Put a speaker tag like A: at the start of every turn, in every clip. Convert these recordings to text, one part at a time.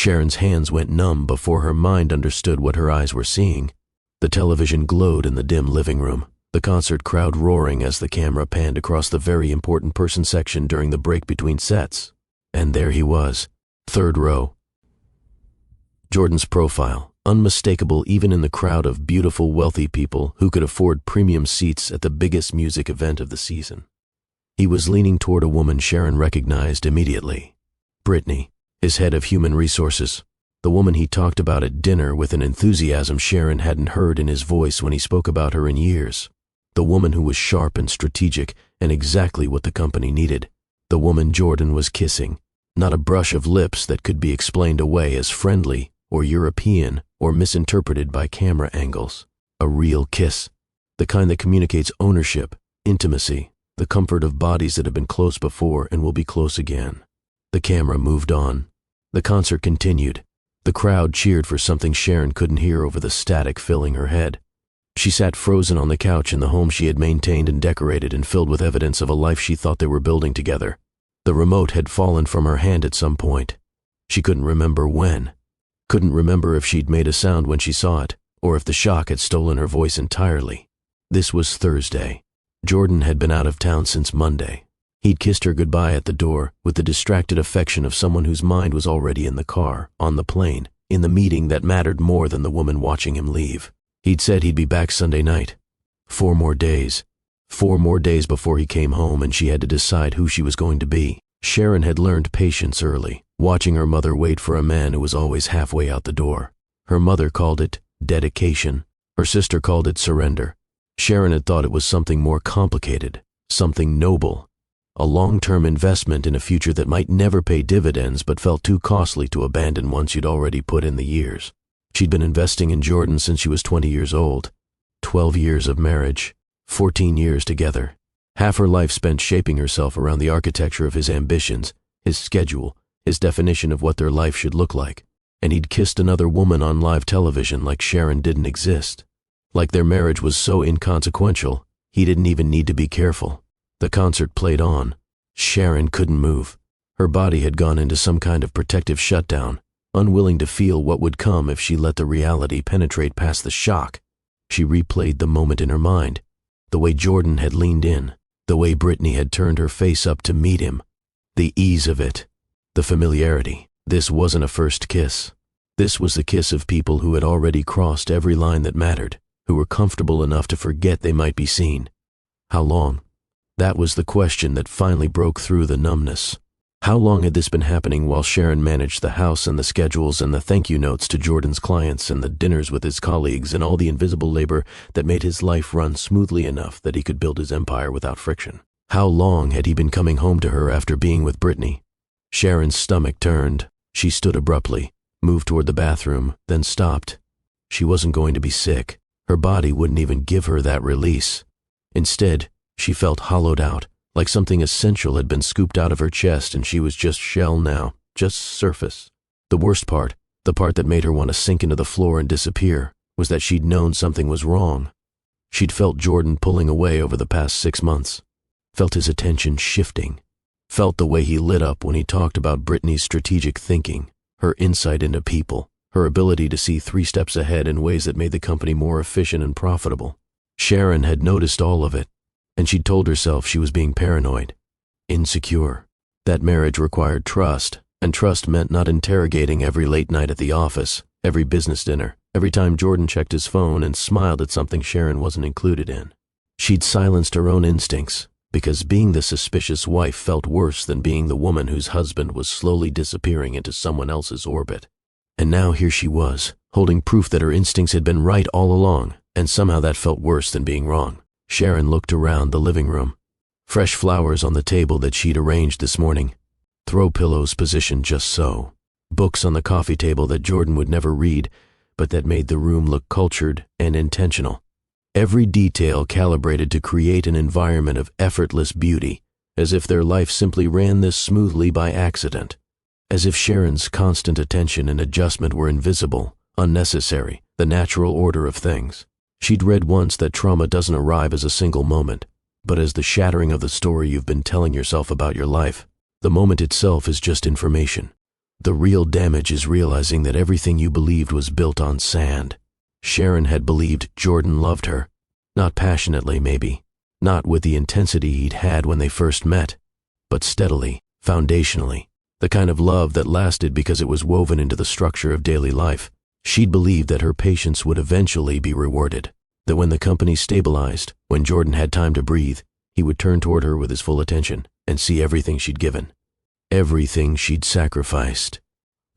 A: Sharon's hands went numb before her mind understood what her eyes were seeing. The television glowed in the dim living room, the concert crowd roaring as the camera panned across the very important person section during the break between sets. And there he was, third row. Jordan's profile, unmistakable even in the crowd of beautiful, wealthy people who could afford premium seats at the biggest music event of the season. He was leaning toward a woman Sharon recognized immediately. Brittney, his head of human resources, the woman he talked about at dinner with an enthusiasm Sharon hadn't heard in his voice when he spoke about her in years. The woman who was sharp and strategic and exactly what the company needed. The woman Jordan was kissing, not a brush of lips that could be explained away as friendly or European or misinterpreted by camera angles. A real kiss, the kind that communicates ownership, intimacy, the comfort of bodies that have been close before and will be close again. The camera moved on. The concert continued. The crowd cheered for something Sharon couldn't hear over the static filling her head. She sat frozen on the couch in the home she had maintained and decorated and filled with evidence of a life she thought they were building together. The remote had fallen from her hand at some point. She couldn't remember when. Couldn't remember if she'd made a sound when she saw it, or if the shock had stolen her voice entirely. This was Thursday. Jordan had been out of town since Monday. He'd kissed her goodbye at the door with the distracted affection of someone whose mind was already in the car, on the plane, in the meeting that mattered more than the woman watching him leave. He'd said he'd be back Sunday night. 4 more days. 4 more days before he came home and she had to decide who she was going to be. Sharon had learned patience early, watching her mother wait for a man who was always halfway out the door. Her mother called it dedication. Her sister called it surrender. Sharon had thought it was something more complicated, something noble. A long-term investment in a future that might never pay dividends but felt too costly to abandon once you'd already put in the years. She'd been investing in Jordan since she was 20 years old. 12 years of marriage, 14 years together. Half her life spent shaping herself around the architecture of his ambitions, his schedule, his definition of what their life should look like. And he'd kissed another woman on live television like Sharon didn't exist. Like their marriage was so inconsequential, he didn't even need to be careful. The concert played on. Sharon couldn't move. Her body had gone into some kind of protective shutdown, unwilling to feel what would come if she let the reality penetrate past the shock. She replayed the moment in her mind, the way Jordan had leaned in, the way Brittney had turned her face up to meet him, the ease of it, the familiarity. This wasn't a first kiss. This was the kiss of people who had already crossed every line that mattered, who were comfortable enough to forget they might be seen. How long? That was the question that finally broke through the numbness. How long had this been happening while Sharon managed the house and the schedules and the thank you notes to Jordan's clients and the dinners with his colleagues and all the invisible labor that made his life run smoothly enough that he could build his empire without friction? How long had he been coming home to her after being with Brittney? Sharon's stomach turned. She stood abruptly, moved toward the bathroom, then stopped. She wasn't going to be sick. Her body wouldn't even give her that release. Instead, she felt hollowed out, like something essential had been scooped out of her chest and she was just shell now, just surface. The worst part, the part that made her want to sink into the floor and disappear, was that she'd known something was wrong. She'd felt Jordan pulling away over the past 6 months, felt his attention shifting, felt the way he lit up when he talked about Brittney's strategic thinking, her insight into people, her ability to see 3 steps ahead in ways that made the company more efficient and profitable. Sharon had noticed all of it, and she'd told herself she was being paranoid, insecure. That marriage required trust, and trust meant not interrogating every late night at the office, every business dinner, every time Jordan checked his phone and smiled at something Sharon wasn't included in. She'd silenced her own instincts, because being the suspicious wife felt worse than being the woman whose husband was slowly disappearing into someone else's orbit. And now here she was, holding proof that her instincts had been right all along, and somehow that felt worse than being wrong. Sharon looked around the living room. Fresh flowers on the table that she'd arranged this morning. Throw pillows positioned just so. Books on the coffee table that Jordan would never read, but that made the room look cultured and intentional. Every detail calibrated to create an environment of effortless beauty, as if their life simply ran this smoothly by accident. As if Sharon's constant attention and adjustment were invisible, unnecessary, the natural order of things. She'd read once that trauma doesn't arrive as a single moment, but as the shattering of the story you've been telling yourself about your life. The moment itself is just information. The real damage is realizing that everything you believed was built on sand. Sharon had believed Jordan loved her. Not passionately, maybe. Not with the intensity he'd had when they first met. But steadily, foundationally. The kind of love that lasted because it was woven into the structure of daily life. She'd believed that her patience would eventually be rewarded. That when the company stabilized, when Jordan had time to breathe, he would turn toward her with his full attention and see everything she'd given. Everything she'd sacrificed.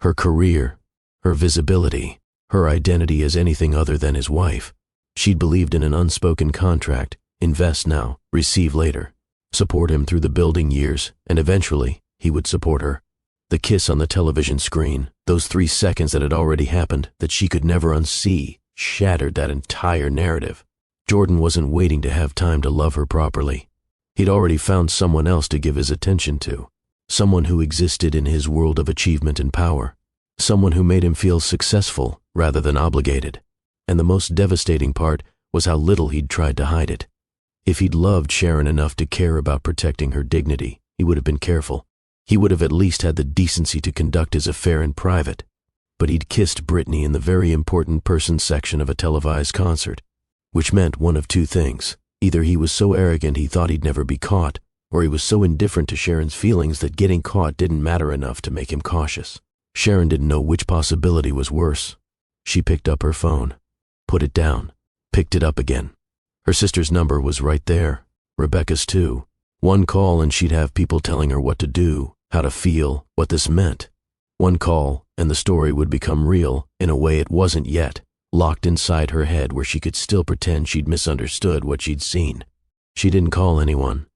A: Her career, her visibility, her identity as anything other than his wife. She'd believed in an unspoken contract, invest now, receive later, support him through the building years, and eventually, he would support her. The kiss on the television screen, those 3 seconds that had already happened, that she could never unsee, shattered that entire narrative. Jordan wasn't waiting to have time to love her properly. He'd already found someone else to give his attention to. Someone who existed in his world of achievement and power. Someone who made him feel successful rather than obligated. And the most devastating part was how little he'd tried to hide it. If he'd loved Sharon enough to care about protecting her dignity, he would have been careful. He would have at least had the decency to conduct his affair in private. But he'd kissed Brittney in the very important person section of a televised concert, which meant one of two things. Either he was so arrogant he thought he'd never be caught, or he was so indifferent to Sharon's feelings that getting caught didn't matter enough to make him cautious. Sharon didn't know which possibility was worse. She picked up her phone, put it down, picked it up again. Her sister's number was right there, Rebecca's too. One call and she'd have people telling her what to do, how to feel, what this meant. One call and the story would become real in a way it wasn't yet, locked inside her head where she could still pretend she'd misunderstood what she'd seen. She didn't call anyone.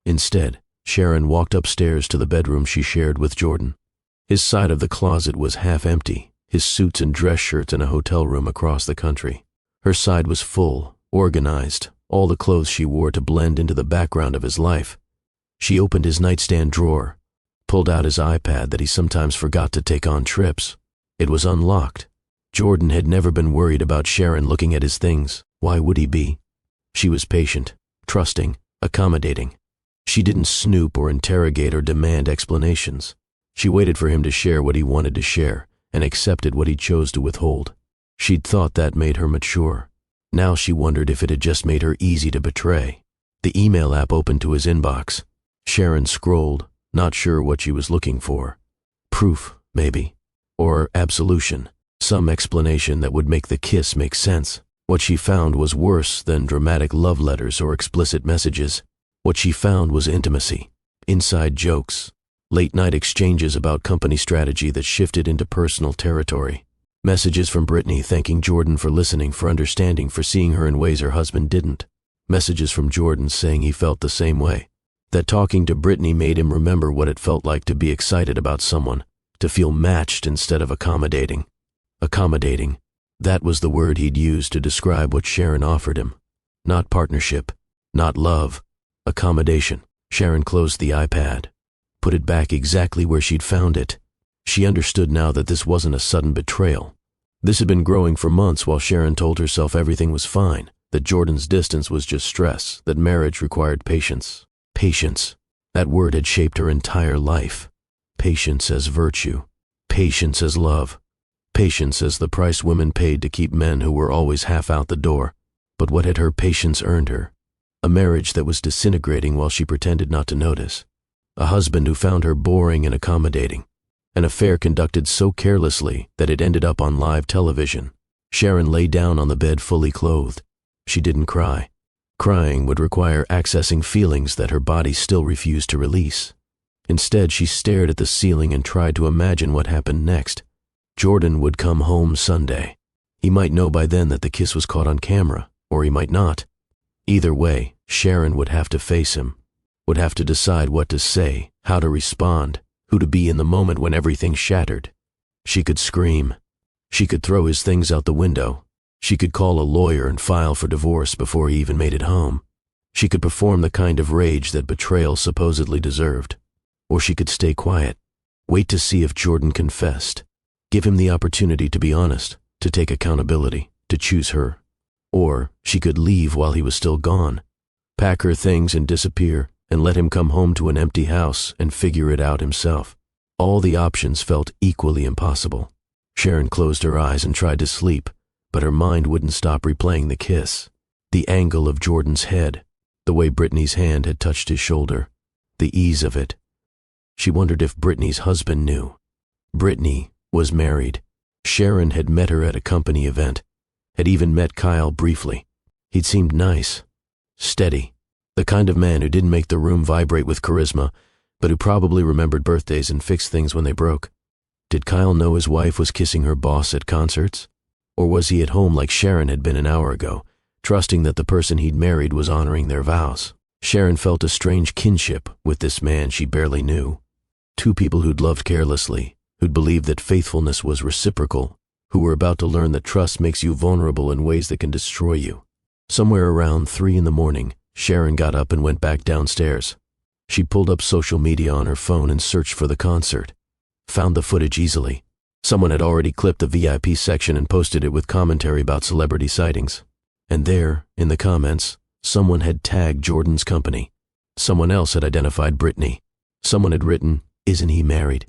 A: Instead, Sharon walked upstairs to the bedroom she shared with Jordan. His side of the closet was half empty, his suits and dress shirts in a hotel room across the country. Her side was full, organized, all the clothes she wore to blend into the background of his life. She opened his nightstand drawer, pulled out his iPad that he sometimes forgot to take on trips. It was unlocked. Jordan had never been worried about Sharon looking at his things. Why would he be? She was patient, trusting, accommodating. She didn't snoop or interrogate or demand explanations. She waited for him to share what he wanted to share and accepted what he chose to withhold. She'd thought that made her mature. Now she wondered if it had just made her easy to betray. The email app opened to his inbox. Sharon scrolled, not sure what she was looking for. Proof, maybe. Or absolution. Some explanation that would make the kiss make sense. What she found was worse than dramatic love letters or explicit messages. What she found was intimacy, inside jokes, late-night exchanges about company strategy that shifted into personal territory. Messages from Brittney thanking Jordan for listening, for understanding, for seeing her in ways her husband didn't. Messages from Jordan saying he felt the same way. That talking to Brittney made him remember what it felt like to be excited about someone, to feel matched instead of accommodating. Accommodating. That was the word he'd used to describe what Sharon offered him. Not partnership, not love. Accommodation. Sharon closed the iPad, put it back exactly where she'd found it. She understood now that this wasn't a sudden betrayal. This had been growing for months while Sharon told herself everything was fine, that Jordan's distance was just stress, that marriage required patience. Patience. That word had shaped her entire life. Patience as virtue. Patience as love. Patience as the price women paid to keep men who were always half out the door. But what had her patience earned her? A marriage that was disintegrating while she pretended not to notice. A husband who found her boring and accommodating. An affair conducted so carelessly that it ended up on live television. Sharon lay down on the bed fully clothed. She didn't cry. Crying would require accessing feelings that her body still refused to release. Instead, she stared at the ceiling and tried to imagine what happened next. Jordan would come home Sunday. He might know by then that the kiss was caught on camera, or he might not. Either way, Sharon would have to face him, would have to decide what to say, how to respond, who to be in the moment when everything shattered. She could scream. She could throw his things out the window. She could call a lawyer and file for divorce before he even made it home. She could perform the kind of rage that betrayal supposedly deserved. Or she could stay quiet, wait to see if Jordan confessed, give him the opportunity to be honest, to take accountability, to choose her. Or she could leave while he was still gone, pack her things and disappear, and let him come home to an empty house and figure it out himself. All the options felt equally impossible. Sharon closed her eyes and tried to sleep, but her mind wouldn't stop replaying the kiss. The angle of Jordan's head, the way Brittney's hand had touched his shoulder, the ease of it. She wondered if Brittney's husband knew. Brittney was married. Sharon had met her at a company event, had even met Kyle briefly. He'd seemed nice, steady, the kind of man who didn't make the room vibrate with charisma, but who probably remembered birthdays and fixed things when they broke. Did Kyle know his wife was kissing her boss at concerts? Or was he at home like Sharon had been an hour ago, trusting that the person he'd married was honoring their vows? Sharon felt a strange kinship with this man she barely knew. Two people who'd loved carelessly, who'd believed that faithfulness was reciprocal, who were about to learn that trust makes you vulnerable in ways that can destroy you. Somewhere around 3 a.m, Sharon got up and went back downstairs. She pulled up social media on her phone and searched for the concert. Found the footage easily. Someone had already clipped the VIP section and posted it with commentary about celebrity sightings. And there, in the comments, someone had tagged Jordan's company. Someone else had identified Brittney. Someone had written, "Isn't he married?"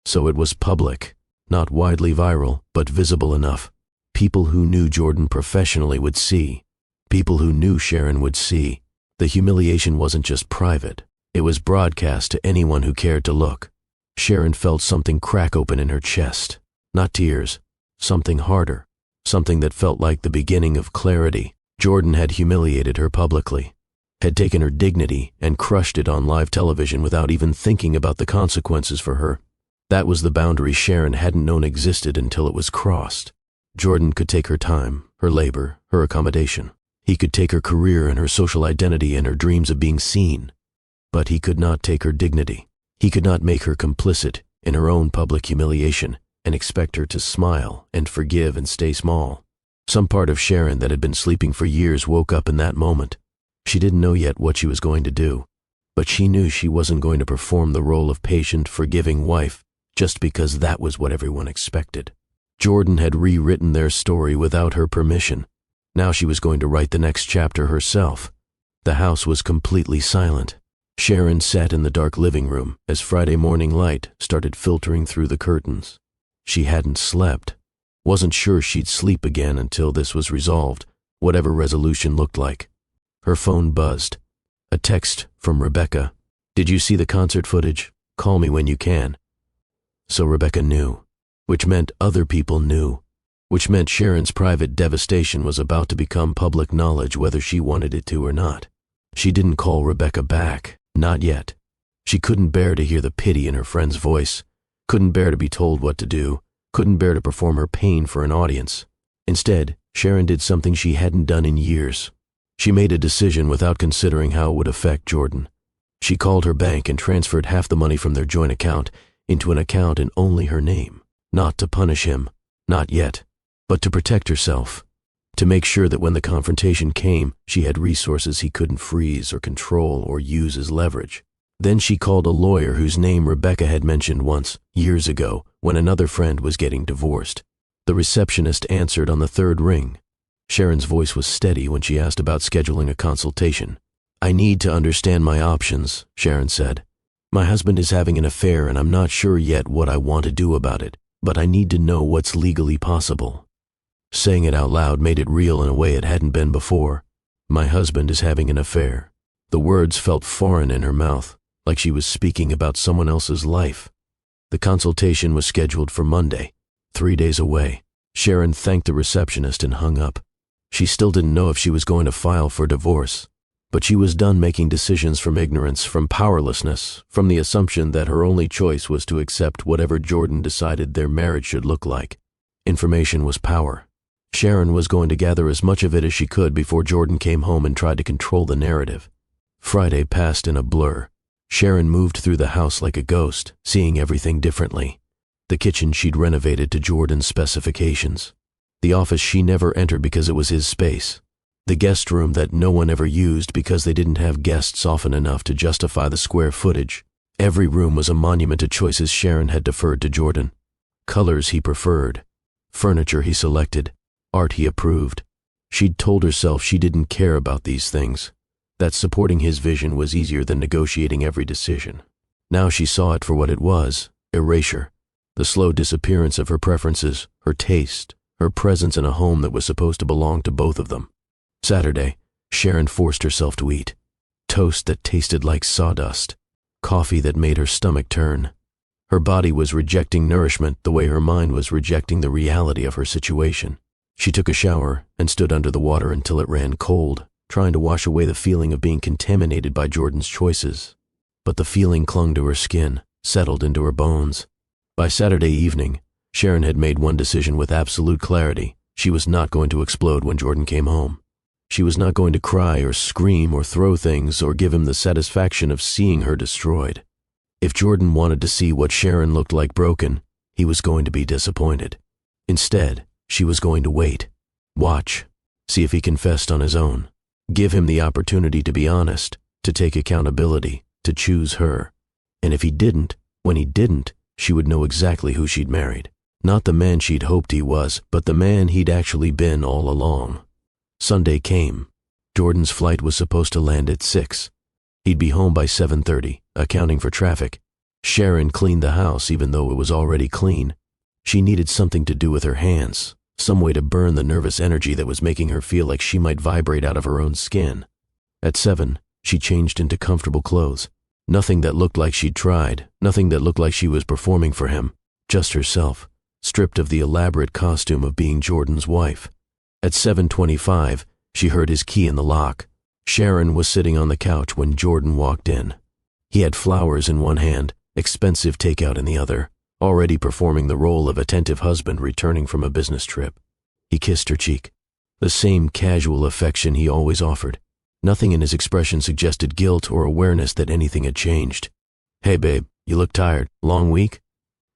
A: So it was public, not widely viral, but visible enough. People who knew Jordan professionally would see. People who knew Sharon would see. The humiliation wasn't just private. It was broadcast to anyone who cared to look. Sharon felt something crack open in her chest. Not tears. Something harder. Something that felt like the beginning of clarity. Jordan had humiliated her publicly. Had taken her dignity and crushed it on live television without even thinking about the consequences for her. That was the boundary Sharon hadn't known existed until it was crossed. Jordan could take her time, her labor, her accommodation. He could take her career and her social identity and her dreams of being seen. But he could not take her dignity. He could not make her complicit in her own public humiliation and expect her to smile and forgive and stay small. Some part of Sharon that had been sleeping for years woke up in that moment. She didn't know yet what she was going to do, but she knew she wasn't going to perform the role of patient, forgiving wife just because that was what everyone expected. Jordan had rewritten their story without her permission. Now she was going to write the next chapter herself. The house was completely silent. Sharon sat in the dark living room as Friday morning light started filtering through the curtains. She hadn't slept. Wasn't sure she'd sleep again until this was resolved, whatever resolution looked like. Her phone buzzed. A text from Rebecca. "Did you see the concert footage? Call me when you can." So Rebecca knew, which meant other people knew, which meant Sharon's private devastation was about to become public knowledge whether she wanted it to or not. She didn't call Rebecca back. Not yet. She couldn't bear to hear the pity in her friend's voice, couldn't bear to be told what to do, couldn't bear to perform her pain for an audience. Instead, Sharon did something she hadn't done in years. She made a decision without considering how it would affect Jordan. She called her bank and transferred half the money from their joint account into an account in only her name, not to punish him, not yet, but to protect herself. To make sure that when the confrontation came, she had resources he couldn't freeze or control or use as leverage. Then she called a lawyer whose name Rebecca had mentioned once, years ago, when another friend was getting divorced. The receptionist answered on the 3rd ring. Sharon's voice was steady when she asked about scheduling a consultation. "I need to understand my options," Sharon said. "My husband is having an affair and I'm not sure yet what I want to do about it, but I need to know what's legally possible." Saying it out loud made it real in a way it hadn't been before. "My husband is having an affair." The words felt foreign in her mouth, like she was speaking about someone else's life. The consultation was scheduled for Monday, 3 days away. Sharon thanked the receptionist and hung up. She still didn't know if she was going to file for divorce, but she was done making decisions from ignorance, from powerlessness, from the assumption that her only choice was to accept whatever Jordan decided their marriage should look like. Information was power. Sharon was going to gather as much of it as she could before Jordan came home and tried to control the narrative. Friday passed in a blur. Sharon moved through the house like a ghost, seeing everything differently. The kitchen she'd renovated to Jordan's specifications. The office she never entered because it was his space. The guest room that no one ever used because they didn't have guests often enough to justify the square footage. Every room was a monument to choices Sharon had deferred to Jordan. Colors he preferred. Furniture he selected. Art he approved. She'd told herself she didn't care about these things, that supporting his vision was easier than negotiating every decision. Now she saw it for what it was, erasure, the slow disappearance of her preferences, her taste, her presence in a home that was supposed to belong to both of them. Saturday, Sharon forced herself to eat. Toast that tasted like sawdust, coffee that made her stomach turn. Her body was rejecting nourishment the way her mind was rejecting the reality of her situation. She took a shower and stood under the water until it ran cold, trying to wash away the feeling of being contaminated by Jordan's choices. But the feeling clung to her skin, settled into her bones. By Saturday evening, Sharon had made one decision with absolute clarity. She was not going to explode when Jordan came home. She was not going to cry or scream or throw things or give him the satisfaction of seeing her destroyed. If Jordan wanted to see what Sharon looked like broken, he was going to be disappointed. Instead, she was going to wait, watch, see if he confessed on his own, give him the opportunity to be honest, to take accountability, to choose her. And if he didn't, when he didn't, she would know exactly who she'd married. Not the man she'd hoped he was, but the man he'd actually been all along. Sunday came. Jordan's flight was supposed to land at 6. He'd be home by 7:30, accounting for traffic. Sharon cleaned the house even though it was already clean. She needed something to do with her hands, some way to burn the nervous energy that was making her feel like she might vibrate out of her own skin. At 7, she changed into comfortable clothes. Nothing that looked like she'd tried, nothing that looked like she was performing for him, just herself, stripped of the elaborate costume of being Jordan's wife. At 7:25, she heard his key in the lock. Sharon was sitting on the couch when Jordan walked in. He had flowers in one hand, expensive takeout in the other, already performing the role of attentive husband returning from a business trip. He kissed her cheek, the same casual affection he always offered. Nothing in his expression suggested guilt or awareness that anything had changed. "Hey babe, you look tired. Long week?"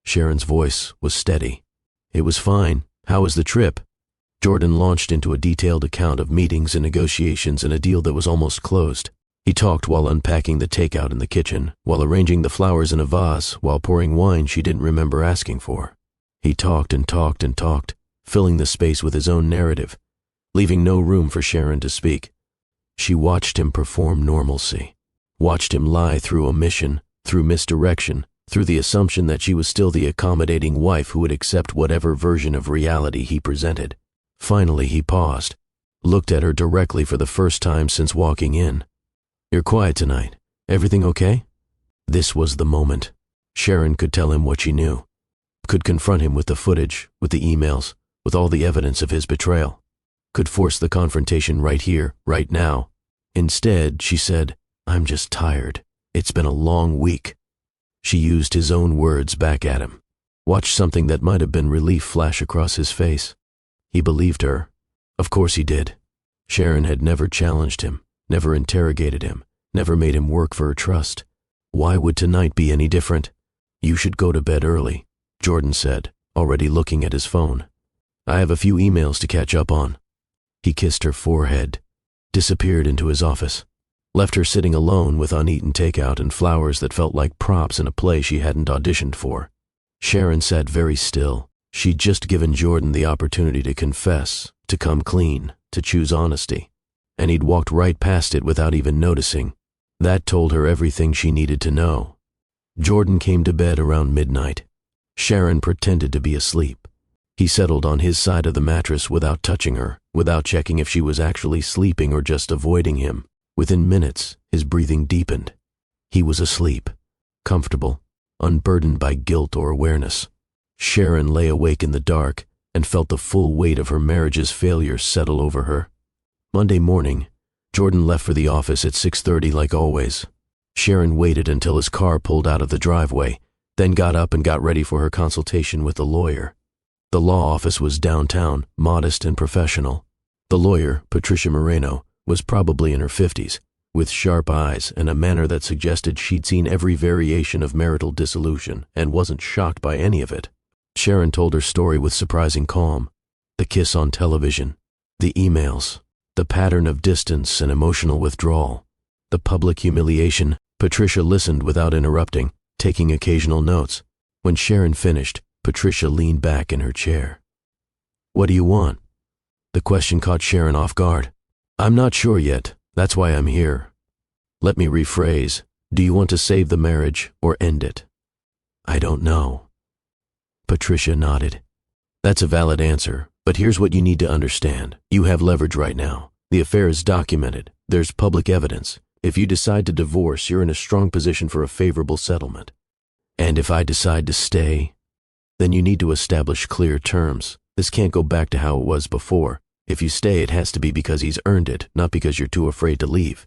A: Sharon's voice was steady. "It was fine. How was the trip?" Jordan launched into a detailed account of meetings and negotiations and a deal that was almost closed. He talked while unpacking the takeout in the kitchen, while arranging the flowers in a vase, while pouring wine she didn't remember asking for. He talked and talked and talked, filling the space with his own narrative, leaving no room for Sharon to speak. She watched him perform normalcy, watched him lie through omission, through misdirection, through the assumption that she was still the accommodating wife who would accept whatever version of reality he presented. Finally, he paused, looked at her directly for the first time since walking in. "You're quiet tonight. Everything okay?" This was the moment. Sharon could tell him what she knew, could confront him with the footage, with the emails, with all the evidence of his betrayal, could force the confrontation right here, right now. Instead, she said, "I'm just tired. It's been a long week." She used his own words back at him, watched something that might have been relief flash across his face. He believed her. Of course he did. Sharon had never challenged him, never interrogated him, never made him work for her trust. Why would tonight be any different? "You should go to bed early," Jordan said, already looking at his phone. "I have a few emails to catch up on." He kissed her forehead, disappeared into his office, left her sitting alone with uneaten takeout and flowers that felt like props in a play she hadn't auditioned for. Sharon sat very still. She'd just given Jordan the opportunity to confess, to come clean, to choose honesty, and he'd walked right past it without even noticing. That told her everything she needed to know. Jordan came to bed around midnight. Sharon pretended to be asleep. He settled on his side of the mattress without touching her, without checking if she was actually sleeping or just avoiding him. Within minutes, his breathing deepened. He was asleep, comfortable, unburdened by guilt or awareness. Sharon lay awake in the dark and felt the full weight of her marriage's failure settle over her. Monday morning, Jordan left for the office at 6:30 like always. Sharon waited until his car pulled out of the driveway, then got up and got ready for her consultation with the lawyer. The law office was downtown, modest and professional. The lawyer, Patricia Moreno, was probably in her 50s, with sharp eyes and a manner that suggested she'd seen every variation of marital dissolution and wasn't shocked by any of it. Sharon told her story with surprising calm. The kiss on television, the emails, the pattern of distance and emotional withdrawal, the public humiliation. Patricia listened without interrupting, taking occasional notes. When Sharon finished, Patricia leaned back in her chair. "What do you want?" The question caught Sharon off guard. "I'm not sure yet. That's why I'm here." "Let me rephrase. Do you want to save the marriage or end it?" I don't know. Patricia nodded. That's a valid answer, but here's what you need to understand. You have leverage right now. The affair is documented. There's public evidence. If you decide to divorce, you're in a strong position for a favorable settlement. And if I decide to stay, then you need to establish clear terms. This can't go back to how it was before. If you stay, it has to be because he's earned it, not because you're too afraid to leave.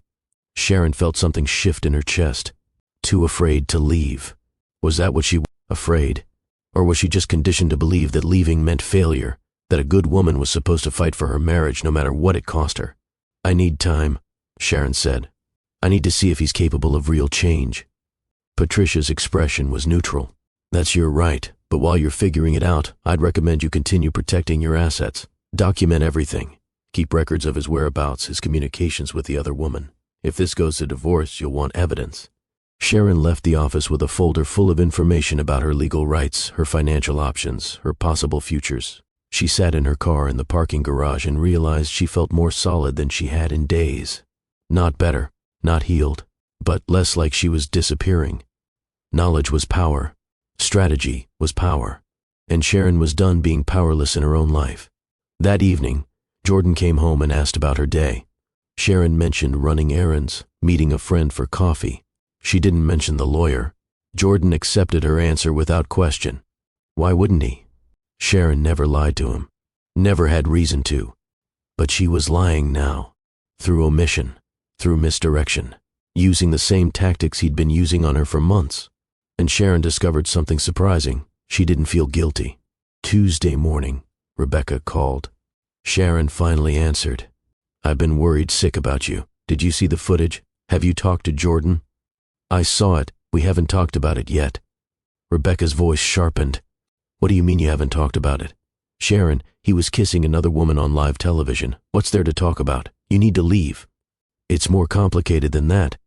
A: Sharon felt something shift in her chest. Too afraid to leave. Was that what she was afraid? Or was she just conditioned to believe that leaving meant failure, that a good woman was supposed to fight for her marriage no matter what it cost her? I need time, Sharon said. I need to see if he's capable of real change. Patricia's expression was neutral. That's your right, but while you're figuring it out, I'd recommend you continue protecting your assets. Document everything. Keep records of his whereabouts, his communications with the other woman. If this goes to divorce, you'll want evidence. Sharon left the office with a folder full of information about her legal rights, her financial options, her possible futures. She sat in her car in the parking garage and realized she felt more solid than she had in days. Not better, not healed, but less like she was disappearing. Knowledge was power. Strategy was power. And Sharon was done being powerless in her own life. That evening, Jordan came home and asked about her day. Sharon mentioned running errands, meeting a friend for coffee. She didn't mention the lawyer. Jordan accepted her answer without question. Why wouldn't he? Sharon never lied to him. Never had reason to. But she was lying now. Through omission. Through misdirection. Using the same tactics he'd been using on her for months. And Sharon discovered something surprising. She didn't feel guilty. Tuesday morning, Rebecca called. Sharon finally answered. I've been worried sick about you. Did you see the footage? Have you talked to Jordan? I saw it. We haven't talked about it yet. Rebecca's voice sharpened. What do you mean you haven't talked about it? Sharon, he was kissing another woman on live television. What's there to talk about? You need to leave. It's more complicated than that.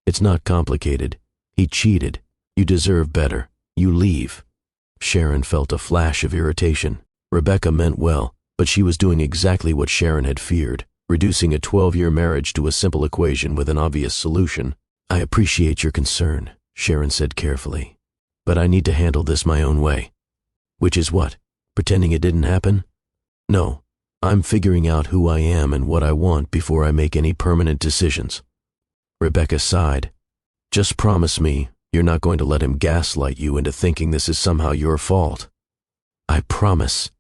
A: It's not complicated. He cheated. You deserve better. You leave. Sharon felt a flash of irritation. Rebecca meant well, but she was doing exactly what Sharon had feared, reducing a 12-year marriage to a simple equation with an obvious solution. I appreciate your concern, Sharon said carefully, but I need to handle this my own way. Which is what? Pretending it didn't happen? No, I'm figuring out who I am and what I want before I make any permanent decisions. Rebecca sighed. Just promise me you're not going to let him gaslight you into thinking this is somehow your fault. I promise.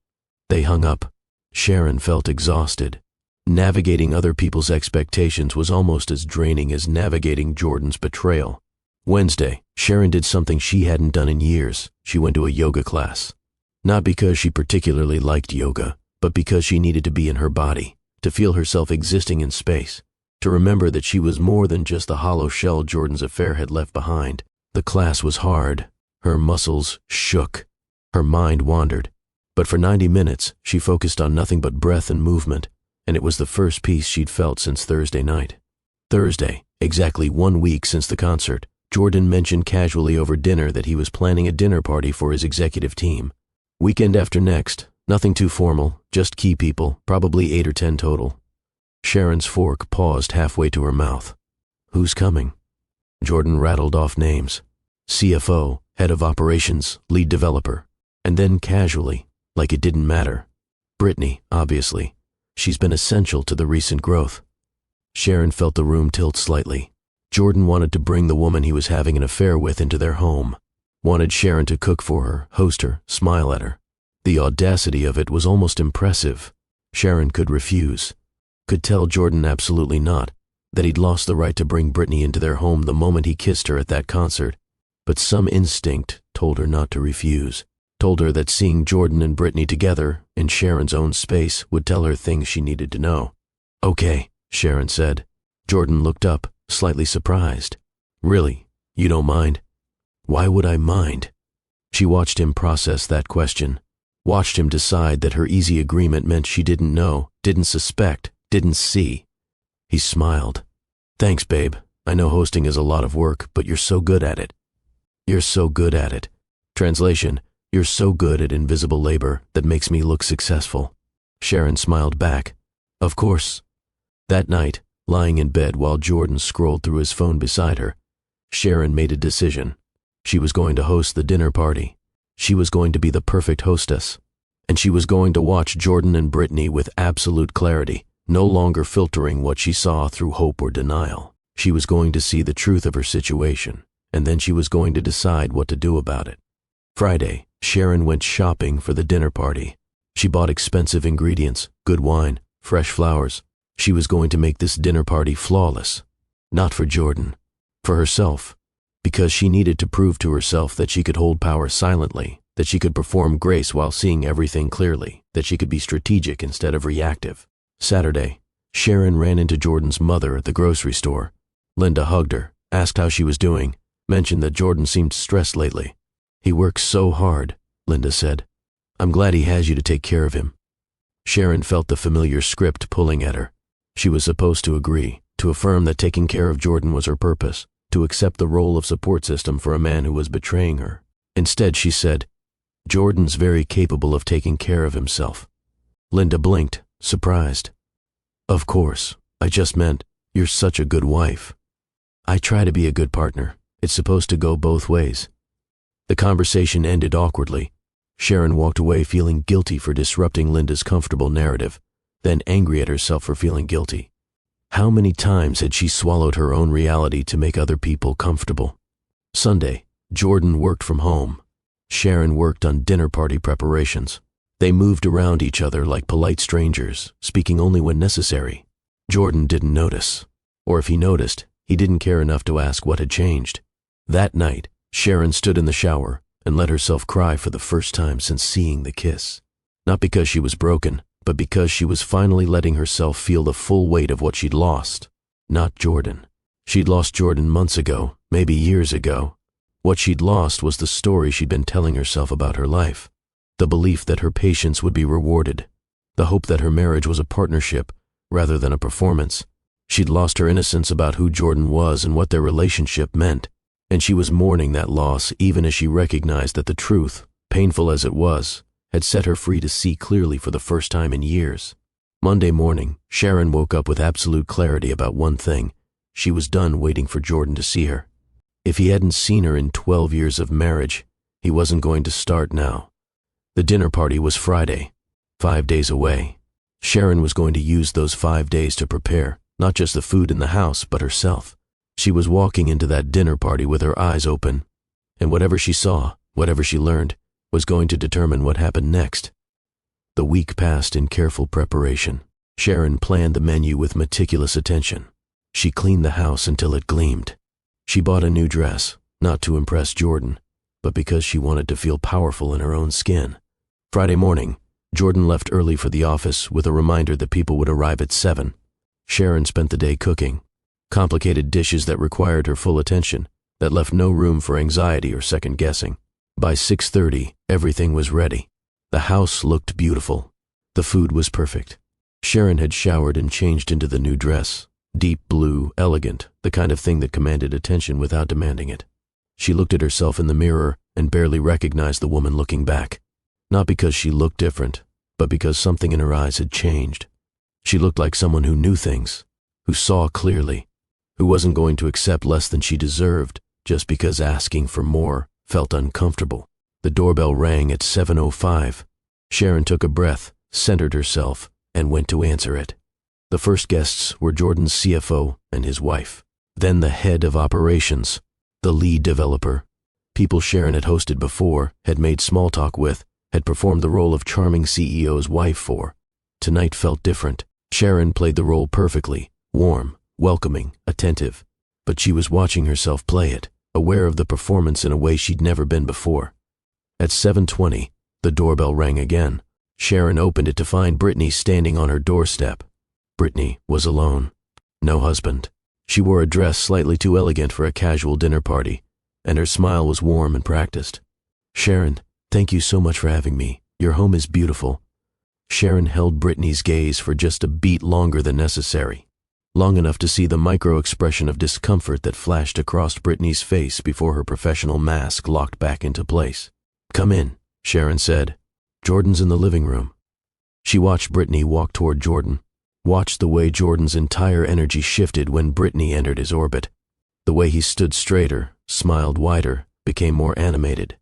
A: They hung up. Sharon felt exhausted. Navigating other people's expectations was almost as draining as navigating Jordan's betrayal. Wednesday, Sharon did something she hadn't done in years. She went to a yoga class. Not because she particularly liked yoga, but because she needed to be in her body, to feel herself existing in space, to remember that she was more than just the hollow shell Jordan's affair had left behind. The class was hard. Her muscles shook. Her mind wandered. But for 90 minutes, she focused on nothing but breath and movement, and it was the first peace she'd felt since Thursday night. Thursday, exactly 1 week since the concert, Jordan mentioned casually over dinner that he was planning a dinner party for his executive team. Weekend after next, nothing too formal, just key people, probably 8 or 10 total. Sharon's fork paused halfway to her mouth. Who's coming? Jordan rattled off names. CFO, head of operations, lead developer. And then casually, like it didn't matter. Brittney, obviously. She's been essential to the recent growth. Sharon felt the room tilt slightly. Jordan wanted to bring the woman he was having an affair with into their home. Wanted Sharon to cook for her, host her, smile at her. The audacity of it was almost impressive. Sharon could refuse. Could tell Jordan absolutely not, that he'd lost the right to bring Brittney into their home the moment he kissed her at that concert. But some instinct told her not to refuse. Told her that seeing Jordan and Brittney together, in Sharon's own space, would tell her things she needed to know. Okay, Sharon said. Jordan looked up, slightly surprised. Really? You don't mind? Why would I mind? She watched him process that question. Watched him decide that her easy agreement meant she didn't know, didn't suspect, didn't see. He smiled. Thanks, babe. I know hosting is a lot of work, but you're so good at it. You're so good at it. Translation, you're so good at invisible labor that makes me look successful. Sharon smiled back. Of course. That night, lying in bed while Jordan scrolled through his phone beside her, Sharon made a decision. She was going to host the dinner party. She was going to be the perfect hostess. And she was going to watch Jordan and Brittney with absolute clarity, no longer filtering what she saw through hope or denial. She was going to see the truth of her situation, and then she was going to decide what to do about it. Friday, Sharon went shopping for the dinner party. She bought expensive ingredients, good wine, fresh flowers. She was going to make this dinner party flawless. Not for Jordan, for herself, because she needed to prove to herself that she could hold power silently, that she could perform grace while seeing everything clearly, that she could be strategic instead of reactive. Saturday, Sharon ran into Jordan's mother at the grocery store. Linda hugged her, asked how she was doing, mentioned that Jordan seemed stressed lately. "He works so hard," Linda said. "I'm glad he has you to take care of him." Sharon felt the familiar script pulling at her. She was supposed to agree, to affirm that taking care of Jordan was her purpose, to accept the role of support system for a man who was betraying her. Instead, she said, "Jordan's very capable of taking care of himself." Linda blinked, surprised. "Of course, I just meant, you're such a good wife." "I try to be a good partner. It's supposed to go both ways." The conversation ended awkwardly. Sharon walked away feeling guilty for disrupting Linda's comfortable narrative, then angry at herself for feeling guilty. How many times had she swallowed her own reality to make other people comfortable? Sunday, Jordan worked from home. Sharon worked on dinner party preparations. They moved around each other like polite strangers, speaking only when necessary. Jordan didn't notice. Or if he noticed, he didn't care enough to ask what had changed. That night, Sharon stood in the shower and let herself cry for the first time since seeing the kiss. Not because she was broken, but because she was finally letting herself feel the full weight of what she'd lost. Not Jordan. She'd lost Jordan months ago, maybe years ago. What she'd lost was the story she'd been telling herself about her life. The belief that her patience would be rewarded. The hope that her marriage was a partnership rather than a performance. She'd lost her innocence about who Jordan was and what their relationship meant. And she was mourning that loss even as she recognized that the truth, painful as it was, had set her free to see clearly for the first time in years. Monday morning, Sharon woke up with absolute clarity about one thing. She was done waiting for Jordan to see her. If he hadn't seen her in 12 years of marriage, he wasn't going to start now. The dinner party was Friday, 5 days away. Sharon was going to use those 5 days to prepare, not just the food in the house, but herself. She was walking into that dinner party with her eyes open, and whatever she saw, whatever she learned, was going to determine what happened next. The week passed in careful preparation. Sharon planned the menu with meticulous attention. She cleaned the house until it gleamed. She bought a new dress, not to impress Jordan, but because she wanted to feel powerful in her own skin. Friday morning, Jordan left early for the office with a reminder that people would arrive at 7. Sharon spent the day cooking. Complicated dishes that required her full attention, that left no room for anxiety or second-guessing. By 6:30, everything was ready. The house looked beautiful. The food was perfect. Sharon had showered and changed into the new dress. Deep blue, elegant, the kind of thing that commanded attention without demanding it. She looked at herself in the mirror and barely recognized the woman looking back. Not because she looked different, but because something in her eyes had changed. She looked like someone who knew things, who saw clearly, who wasn't going to accept less than she deserved just because asking for more felt uncomfortable. The doorbell rang at 7:05. Sharon took a breath, centered herself, and went to answer it. The first guests were Jordan's CFO and his wife. Then the head of operations, the lead developer. People Sharon had hosted before, had made small talk with, had performed the role of charming CEO's wife for. Tonight felt different. Sharon played the role perfectly, warm, welcoming, attentive, but she was watching herself play it, aware of the performance in a way she'd never been before. At 7:20, the doorbell rang again. Sharon opened it to find Brittney standing on her doorstep. Brittney was alone. No husband. She wore a dress slightly too elegant for a casual dinner party, and her smile was warm and practiced. "Sharon, thank you so much for having me. Your home is beautiful." Sharon held Brittney's gaze for just a beat longer than necessary. Long enough to see the micro-expression of discomfort that flashed across Brittney's face before her professional mask locked back into place. "Come in," Sharon said. "Jordan's in the living room." She watched Brittney walk toward Jordan, watched the way Jordan's entire energy shifted when Brittney entered his orbit, the way he stood straighter, smiled wider, became more animated.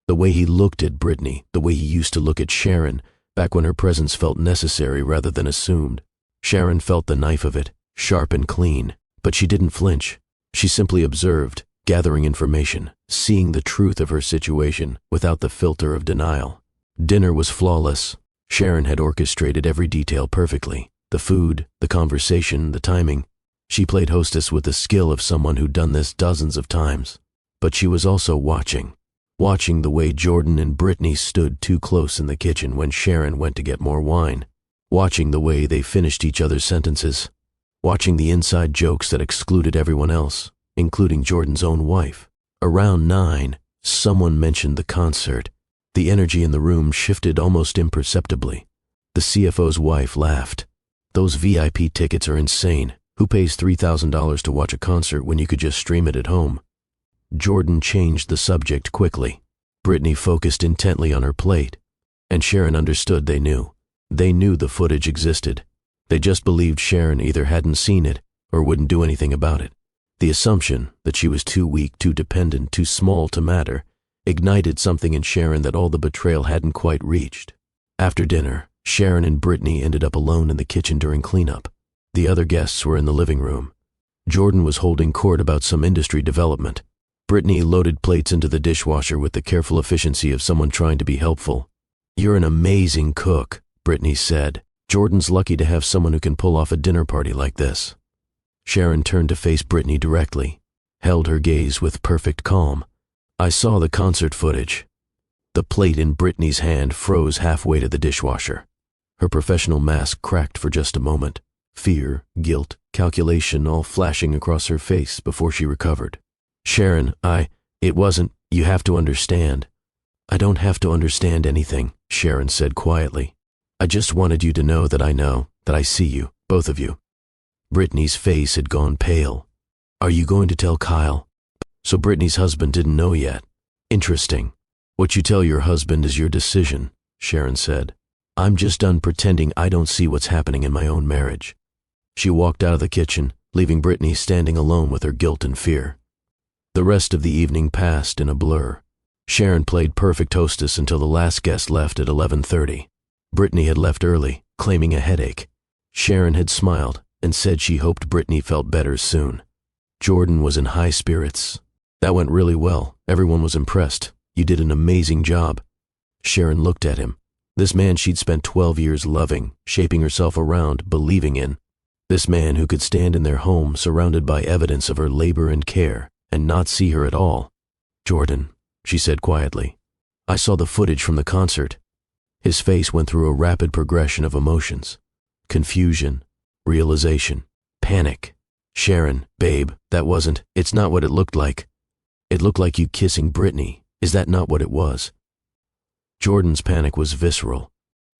A: The way he looked at Brittney, the way he used to look at Sharon, back when her presence felt necessary rather than assumed. Sharon felt the knife of it, sharp and clean, but she didn't flinch. She simply observed, gathering information, seeing the truth of her situation without the filter of denial. Dinner was flawless. Sharon had orchestrated every detail perfectly. The food, the conversation, the timing. She played hostess with the skill of someone who'd done this dozens of times. But she was also watching the way Jordan and Brittney stood too close in the kitchen when Sharon went to get more wine, watching the way they finished each other's sentences, watching the inside jokes that excluded everyone else, including Jordan's own wife. Around 9, someone mentioned the concert. The energy in the room shifted almost imperceptibly. The CFO's wife laughed. "Those VIP tickets are insane. Who pays $3,000 to watch a concert when you could just stream it at home?" Jordan changed the subject quickly. Brittney focused intently on her plate, and Sharon understood they knew. They knew the footage existed. They just believed Sharon either hadn't seen it or wouldn't do anything about it. The assumption that she was too weak, too dependent, too small to matter ignited something in Sharon that all the betrayal hadn't quite reached. After dinner, Sharon and Brittney ended up alone in the kitchen during cleanup. The other guests were in the living room. Jordan was holding court about some industry development. Brittney loaded plates into the dishwasher with the careful efficiency of someone trying to be helpful. "You're an amazing cook," Brittney said. "Jordan's lucky to have someone who can pull off a dinner party like this." Sharon turned to face Brittney directly, held her gaze with perfect calm. "I saw the concert footage." The plate in Brittney's hand froze halfway to the dishwasher. Her professional mask cracked for just a moment. Fear, guilt, calculation all flashing across her face before she recovered. "Sharon, it wasn't, you have to understand." "I don't have to understand anything," Sharon said quietly. "I just wanted you to know that I see you, both of you." Brittney's face had gone pale. "Are you going to tell Kyle?" So Brittney's husband didn't know yet. "Interesting. What you tell your husband is your decision," Sharon said. "I'm just done pretending I don't see what's happening in my own marriage." She walked out of the kitchen, leaving Brittney standing alone with her guilt and fear. The rest of the evening passed in a blur. Sharon played perfect hostess until the last guest left at 11:30. Brittney had left early, claiming a headache. Sharon had smiled and said she hoped Brittney felt better soon. Jordan was in high spirits. "That went really well. Everyone was impressed. You did an amazing job." Sharon looked at him. This man she'd spent 12 years loving, shaping herself around, believing in. This man who could stand in their home surrounded by evidence of her labor and care and not see her at all. "Jordan," she said quietly, "I saw the footage from the concert." His face went through a rapid progression of emotions. Confusion, realization, panic. "Sharon, babe, it's not what it looked like. It looked like you kissing Brittney. Is that not what it was?" Jordan's panic was visceral.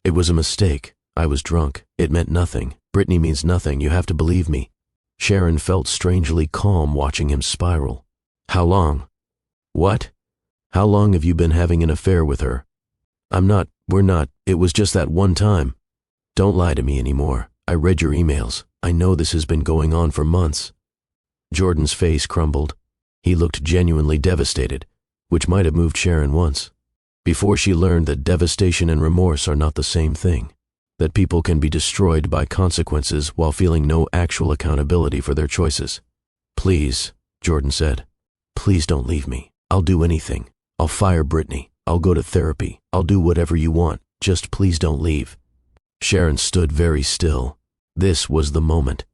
A: "It was a mistake. I was drunk. It meant nothing. Brittney means nothing. You have to believe me." Sharon felt strangely calm watching him spiral. "How long?" "What? How long have you been having an affair with her?" We're not. It was just that one time." "Don't lie to me anymore. I read your emails. I know this has been going on for months." Jordan's face crumbled. He looked genuinely devastated, which might have moved Sharon once. Before she learned that devastation and remorse are not the same thing, that people can be destroyed by consequences while feeling no actual accountability for their choices. "Please," Jordan said, "please don't leave me. I'll do anything. I'll fire Brittney. I'll go to therapy. I'll do whatever you want. Just please don't leave." Sharon stood very still. This was the moment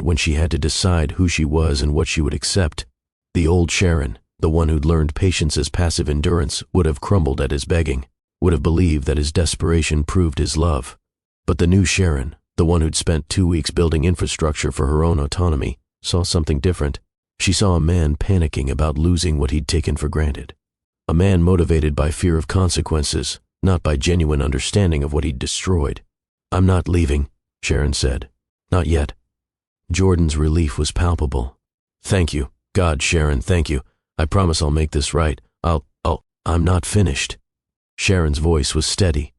A: when she had to decide who she was and what she would accept. The old Sharon, the one who'd learned patience as passive endurance, would have crumbled at his begging, would have believed that his desperation proved his love. But the new Sharon, the one who'd spent 2 weeks building infrastructure for her own autonomy, saw something different. She saw a man panicking about losing what he'd taken for granted. A man motivated by fear of consequences, not by genuine understanding of what he'd destroyed. "I'm not leaving," Sharon said. "Not yet." Jordan's relief was palpable. "Thank you. God, Sharon, thank you. I promise I'll make this right. I'm not finished." Sharon's voice was steady.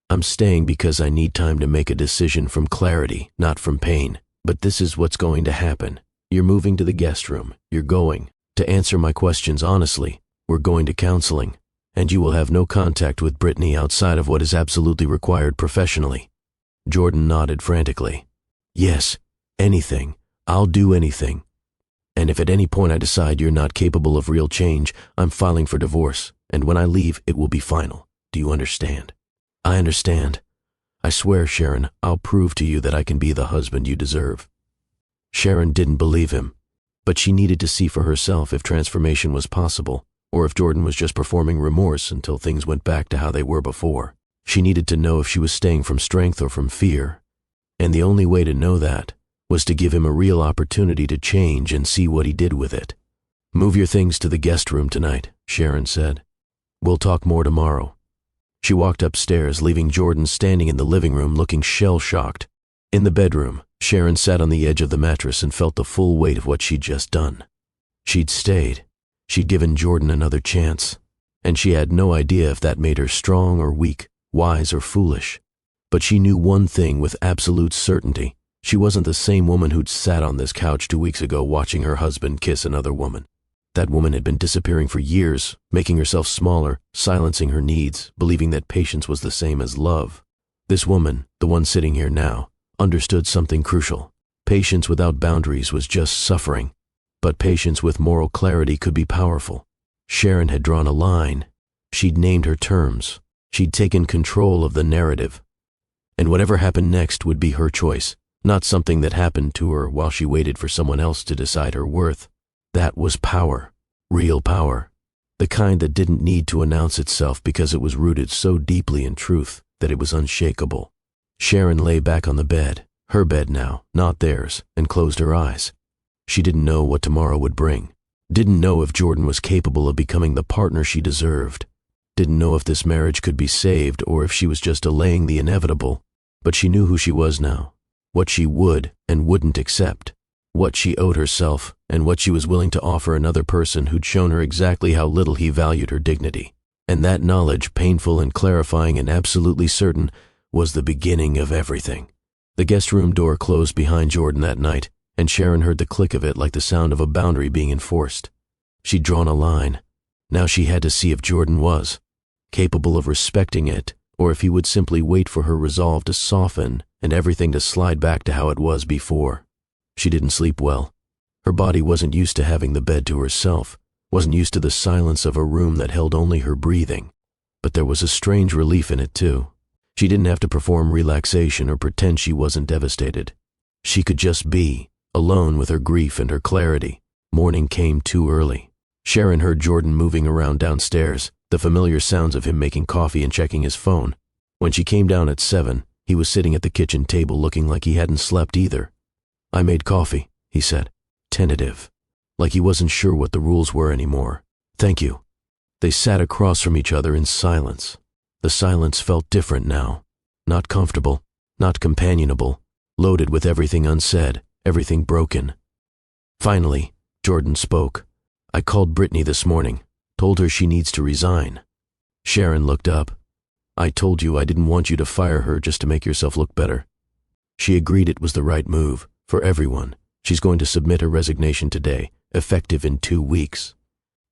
A: "I'm staying because I need time to make a decision from clarity, not from pain. But this is what's going to happen. You're moving to the guest room. You're going to answer my questions honestly. We're going to counseling, and you will have no contact with Brittney outside of what is absolutely required professionally." Jordan nodded frantically. "Yes, anything. I'll do anything. And if at any point I decide you're not capable of real change, I'm filing for divorce, and when I leave, it will be final. Do you understand?" "I understand. I swear, Sharon, I'll prove to you that I can be the husband you deserve." Sharon didn't believe him, but she needed to see for herself if transformation was possible, or if Jordan was just performing remorse until things went back to how they were before. She needed to know if she was staying from strength or from fear, and the only way to know that was to give him a real opportunity to change and see what he did with it. "Move your things to the guest room tonight," Sharon said. "We'll talk more tomorrow." She walked upstairs, leaving Jordan standing in the living room looking shell-shocked. In the bedroom, Sharon sat on the edge of the mattress and felt the full weight of what she'd just done. She'd stayed. She'd given Jordan another chance, and she had no idea if that made her strong or weak, wise or foolish. But she knew one thing with absolute certainty. She wasn't the same woman who'd sat on this couch 2 weeks ago watching her husband kiss another woman. That woman had been disappearing for years, making herself smaller, silencing her needs, believing that patience was the same as love. This woman, the one sitting here now, understood something crucial. Patience without boundaries was just suffering, but patience with moral clarity could be powerful. Sharon had drawn a line. She'd named her terms. She'd taken control of the narrative. And whatever happened next would be her choice, not something that happened to her while she waited for someone else to decide her worth. That was power, real power, the kind that didn't need to announce itself because it was rooted so deeply in truth that it was unshakable. Sharon lay back on the bed, her bed now, not theirs, and closed her eyes. She didn't know what tomorrow would bring, didn't know if Jordan was capable of becoming the partner she deserved, didn't know if this marriage could be saved or if she was just delaying the inevitable, but she knew who she was now, what she would and wouldn't accept, what she owed herself, and what she was willing to offer another person who'd shown her exactly how little he valued her dignity. And that knowledge, painful and clarifying and absolutely certain, was the beginning of everything. The guest room door closed behind Jordan that night, and Sharon heard the click of it like the sound of a boundary being enforced. She'd drawn a line. Now she had to see if Jordan was capable of respecting it, or if he would simply wait for her resolve to soften and everything to slide back to how it was before. She didn't sleep well. Her body wasn't used to having the bed to herself, wasn't used to the silence of a room that held only her breathing. But there was a strange relief in it too. She didn't have to perform relaxation or pretend she wasn't devastated. She could just be, alone with her grief and her clarity. Morning came too early. Sharon heard Jordan moving around downstairs, the familiar sounds of him making coffee and checking his phone. When she came down at 7, he was sitting at the kitchen table looking like he hadn't slept either. "I made coffee," he said, tentative, like he wasn't sure what the rules were anymore. "Thank you." They sat across from each other in silence. The silence felt different now. Not comfortable, not companionable, loaded with everything unsaid, everything broken. Finally, Jordan spoke. "I called Brittney this morning, told her she needs to resign." Sharon looked up. "I told you I didn't want you to fire her just to make yourself look better." She agreed it was the right move, for everyone. She's going to submit her resignation today, effective in 2 weeks.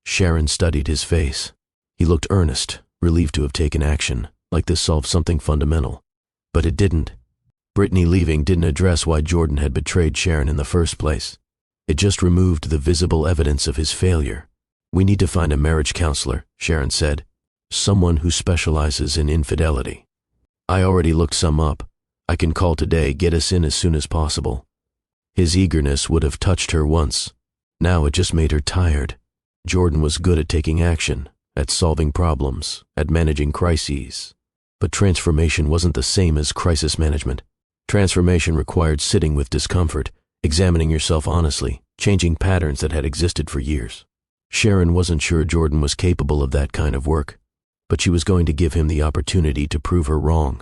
A: Sharon studied his face. He looked earnest, relieved to have taken action, like this solved something fundamental. But it didn't. Brittney leaving didn't address why Jordan had betrayed Sharon in the first place. It just removed the visible evidence of his failure. "We need to find a marriage counselor," Sharon said. "Someone who specializes in infidelity. I already looked some up. I can call today, get us in as soon as possible." His eagerness would have touched her once. Now it just made her tired. Jordan was good at taking action, at solving problems, at managing crises. But transformation wasn't the same as crisis management. Transformation required sitting with discomfort, examining yourself honestly, changing patterns that had existed for years. Sharon wasn't sure Jordan was capable of that kind of work, but she was going to give him the opportunity to prove her wrong.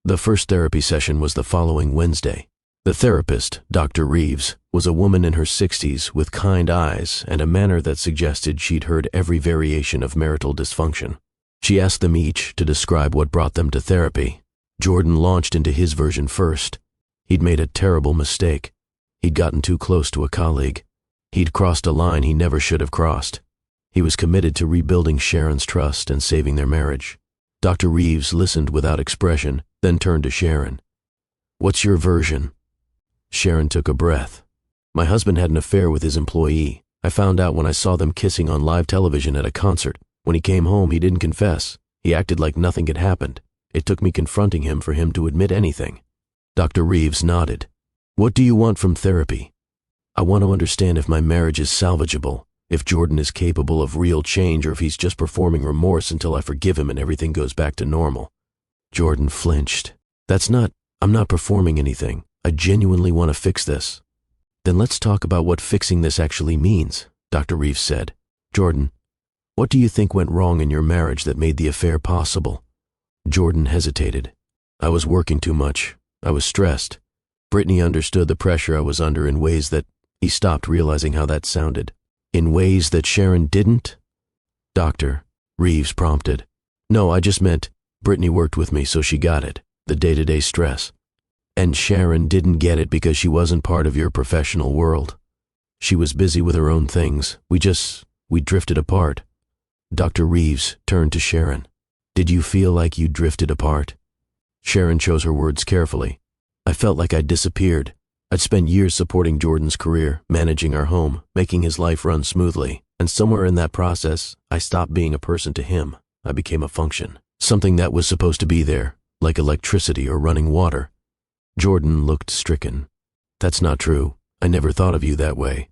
A: The first therapy session was the following Wednesday. The therapist, Dr. Reeves, was a woman in her 60s with kind eyes and a manner that suggested she'd heard every variation of marital dysfunction. She asked them each to describe what brought them to therapy. Jordan launched into his version first. He'd made a terrible mistake. He'd gotten too close to a colleague. He'd crossed a line he never should have crossed. He was committed to rebuilding Sharon's trust and saving their marriage. Dr. Reeves listened without expression, then turned to Sharon. "What's your version?" Sharon took a breath. "My husband had an affair with his employee. I found out when I saw them kissing on live television at a concert. When he came home, he didn't confess. He acted like nothing had happened. It took me confronting him for him to admit anything." Dr. Reeves nodded. "What do you want from therapy?" "I want to understand if my marriage is salvageable, if Jordan is capable of real change, or if he's just performing remorse until I forgive him and everything goes back to normal." Jordan flinched. I'm not performing anything. I genuinely want to fix this." "Then let's talk about what fixing this actually means," Dr. Reeves said. "Jordan, what do you think went wrong in your marriage that made the affair possible?" Jordan hesitated. "I was working too much. I was stressed. Brittney understood the pressure I was under in ways that—" He stopped, realizing how that sounded. "In ways that Sharon didn't?" "Dr." Reeves prompted. "No, I just meant Brittney worked with me, so she got it, the day-to-day stress. And Sharon didn't get it because she wasn't part of your professional world. She was busy with her own things. We drifted apart." Dr. Reeves turned to Sharon. "Did you feel like you drifted apart?" Sharon chose her words carefully. "I felt like I'd disappeared. I'd spent years supporting Jordan's career, managing our home, making his life run smoothly, and somewhere in that process, I stopped being a person to him. I became a function, something that was supposed to be there, like electricity or running water." Jordan looked stricken. "That's not true. I never thought of you that way."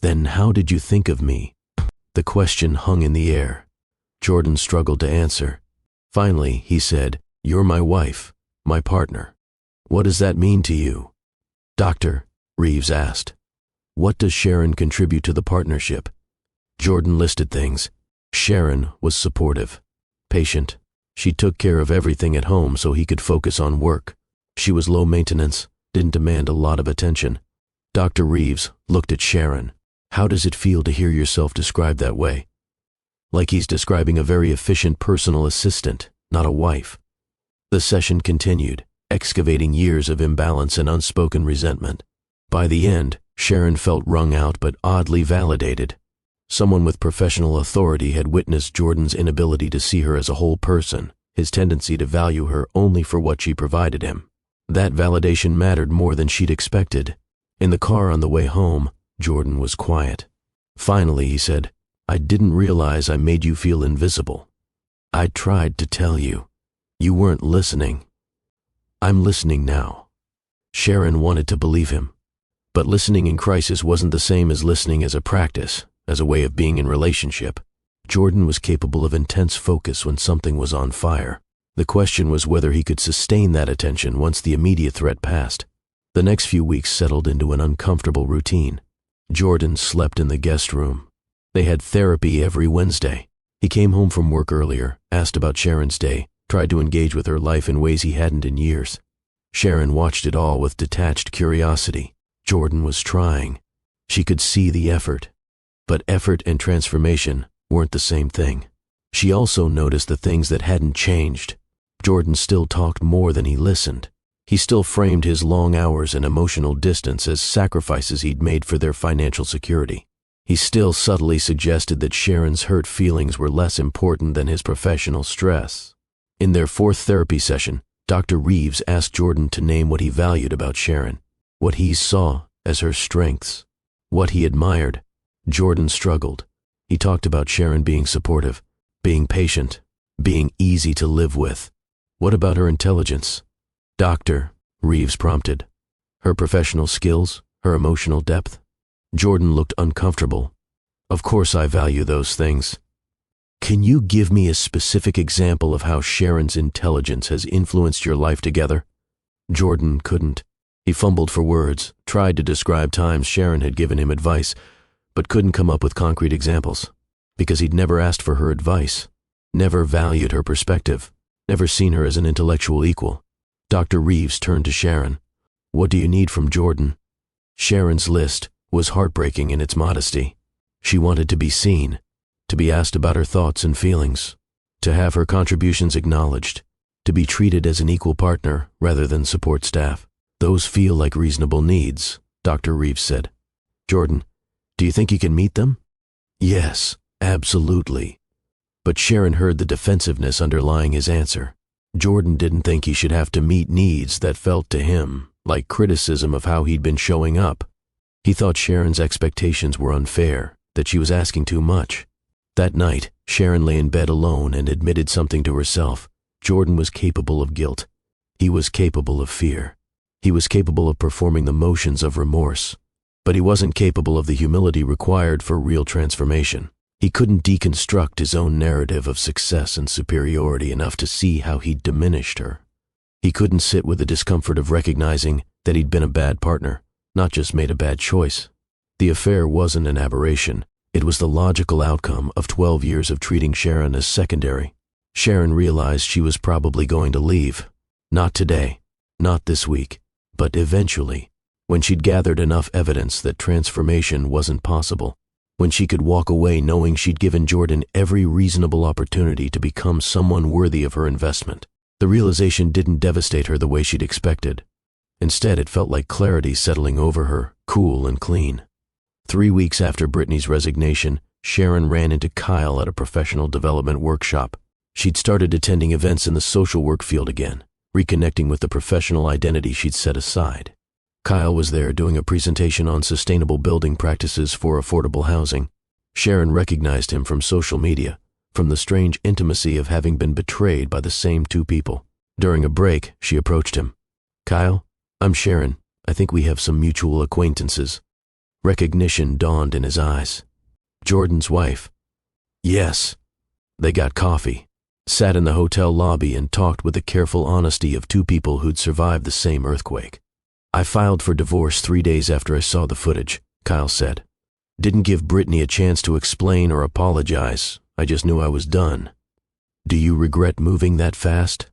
A: "Then how did you think of me?" The question hung in the air. Jordan struggled to answer. Finally, he said, "You're my wife, my partner. What does that mean to you?" "Doctor," Reeves asked, "what does Sharon contribute to the partnership?" Jordan listed things. Sharon was supportive, patient. She took care of everything at home so he could focus on work. She was low maintenance, didn't demand a lot of attention. Dr. Reeves looked at Sharon. "How does it feel to hear yourself described that way?" "Like he's describing a very efficient personal assistant, not a wife." The session continued, excavating years of imbalance and unspoken resentment. By the end, Sharon felt wrung out but oddly validated. Someone with professional authority had witnessed Jordan's inability to see her as a whole person, his tendency to value her only for what she provided him. That validation mattered more than she'd expected. In the car on the way home, Jordan was quiet. Finally, he said, "I didn't realize I made you feel invisible. I tried to tell you. You weren't listening. I'm listening now." Sharon wanted to believe him. But listening in crisis wasn't the same as listening as a practice, as a way of being in relationship. Jordan was capable of intense focus when something was on fire. The question was whether he could sustain that attention once the immediate threat passed. The next few weeks settled into an uncomfortable routine. Jordan slept in the guest room. They had therapy every Wednesday. He came home from work earlier, asked about Sharon's day, tried to engage with her life in ways he hadn't in years. Sharon watched it all with detached curiosity. Jordan was trying. She could see the effort. But effort and transformation weren't the same thing. She also noticed the things that hadn't changed. Jordan still talked more than he listened. He still framed his long hours and emotional distance as sacrifices he'd made for their financial security. He still subtly suggested that Sharon's hurt feelings were less important than his professional stress. In their fourth therapy session, Dr. Reeves asked Jordan to name what he valued about Sharon, what he saw as her strengths, what he admired. Jordan struggled. He talked about Sharon being supportive, being patient, being easy to live with. What about her intelligence? "Doctor," Reeves prompted. "Her professional skills, her emotional depth?" Jordan looked uncomfortable. "Of course I value those things." "Can you give me a specific example of how Sharon's intelligence has influenced your life together?" Jordan couldn't. He fumbled for words, tried to describe times Sharon had given him advice, but couldn't come up with concrete examples, because he'd never asked for her advice, never valued her perspective, never seen her as an intellectual equal. Dr. Reeves turned to Sharon. "What do you need from Jordan?" Sharon's list was heartbreaking in its modesty. She wanted to be seen, to be asked about her thoughts and feelings, to have her contributions acknowledged, to be treated as an equal partner rather than support staff. "Those feel like reasonable needs," Dr. Reeves said. "Jordan, do you think you can meet them?" "Yes," Absolutely. But Sharon heard the defensiveness underlying his answer. Jordan didn't think he should have to meet needs that felt to him like criticism of how he'd been showing up. He thought Sharon's expectations were unfair, that she was asking too much. That night, Sharon lay in bed alone and admitted something to herself. Jordan was capable of guilt. He was capable of fear. He was capable of performing the motions of remorse. But he wasn't capable of the humility required for real transformation. He couldn't deconstruct his own narrative of success and superiority enough to see how he'd diminished her. He couldn't sit with the discomfort of recognizing that he'd been a bad partner, not just made a bad choice. The affair wasn't an aberration. It was the logical outcome of 12 years of treating Sharon as secondary. Sharon realized she was probably going to leave. Not today, not this week, but eventually, when she'd gathered enough evidence that transformation wasn't possible, when she could walk away knowing she'd given Jordan every reasonable opportunity to become someone worthy of her investment. The realization didn't devastate her the way she'd expected. Instead, it felt like clarity settling over her, cool and clean. 3 weeks after Brittney's resignation, Sharon ran into Kyle at a professional development workshop. She'd started attending events in the social work field again, reconnecting with the professional identity she'd set aside. Kyle was there doing a presentation on sustainable building practices for affordable housing. Sharon recognized him from social media, from the strange intimacy of having been betrayed by the same two people. During a break, she approached him. "Kyle, I'm Sharon. I think we have some mutual acquaintances." Recognition dawned in his eyes. "Jordan's wife." "Yes." They got coffee, sat in the hotel lobby and talked with the careful honesty of two people who'd survived the same earthquake. "I filed for divorce 3 days after I saw the footage," Kyle said. "Didn't give Brittney a chance to explain or apologize. I just knew I was done." "Do you regret moving that fast?"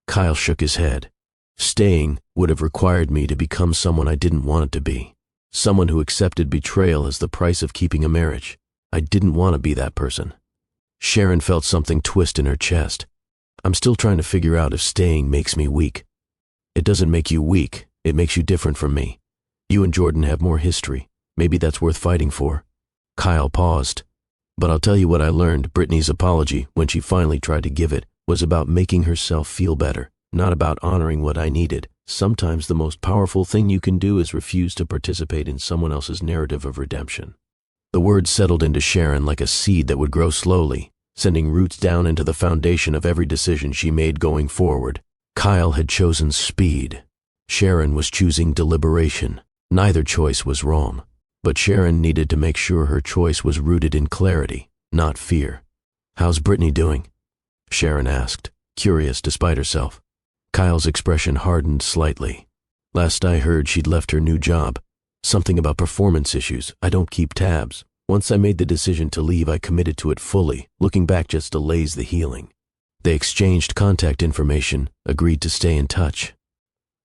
A: Kyle shook his head. "Staying would have required me to become someone I didn't want it to be. Someone who accepted betrayal as the price of keeping a marriage. I didn't want to be that person." Sharon felt something twist in her chest. "I'm still trying to figure out if staying makes me weak." "It doesn't make you weak. It makes you different from me. You and Jordan have more history. Maybe that's worth fighting for." Kyle paused. "But I'll tell you what I learned. Brittney's apology, when she finally tried to give it, was about making herself feel better, not about honoring what I needed. Sometimes the most powerful thing you can do is refuse to participate in someone else's narrative of redemption." The words settled into Sharon like a seed that would grow slowly, sending roots down into the foundation of every decision she made going forward. Kyle had chosen speed. Sharon was choosing deliberation. Neither choice was wrong, but Sharon needed to make sure her choice was rooted in clarity, not fear. "How's Brittney doing?" Sharon asked, curious despite herself. Kyle's expression hardened slightly. "Last I heard, she'd left her new job. Something about performance issues. I don't keep tabs. Once I made the decision to leave, I committed to it fully. Looking back just delays the healing." They exchanged contact information, agreed to stay in touch.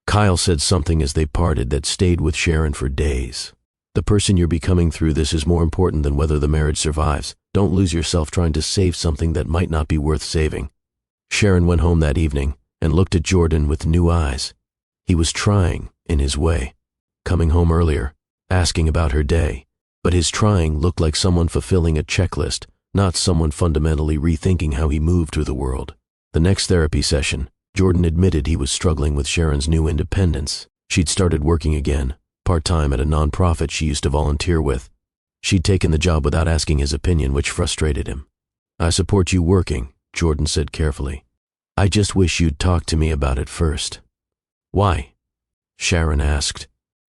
A: Kyle said something as they parted that stayed with Sharon for days. "The person you're becoming through this is more important than whether the marriage survives. Don't lose yourself trying to save something that might not be worth saving." Sharon went home that evening and looked at Jordan with new eyes. He was trying, in his way, coming home earlier, asking about her day, but his trying looked like someone fulfilling a checklist, not someone fundamentally rethinking how he moved through the world. The next therapy session, Jordan admitted he was struggling with Sharon's new independence. She'd started working again, part-time at a nonprofit she used to volunteer with. She'd taken the job without asking his opinion, which frustrated him. "I support you working," Jordan said carefully. "I just wish you'd talk to me about it first." "Why?" Sharon asked.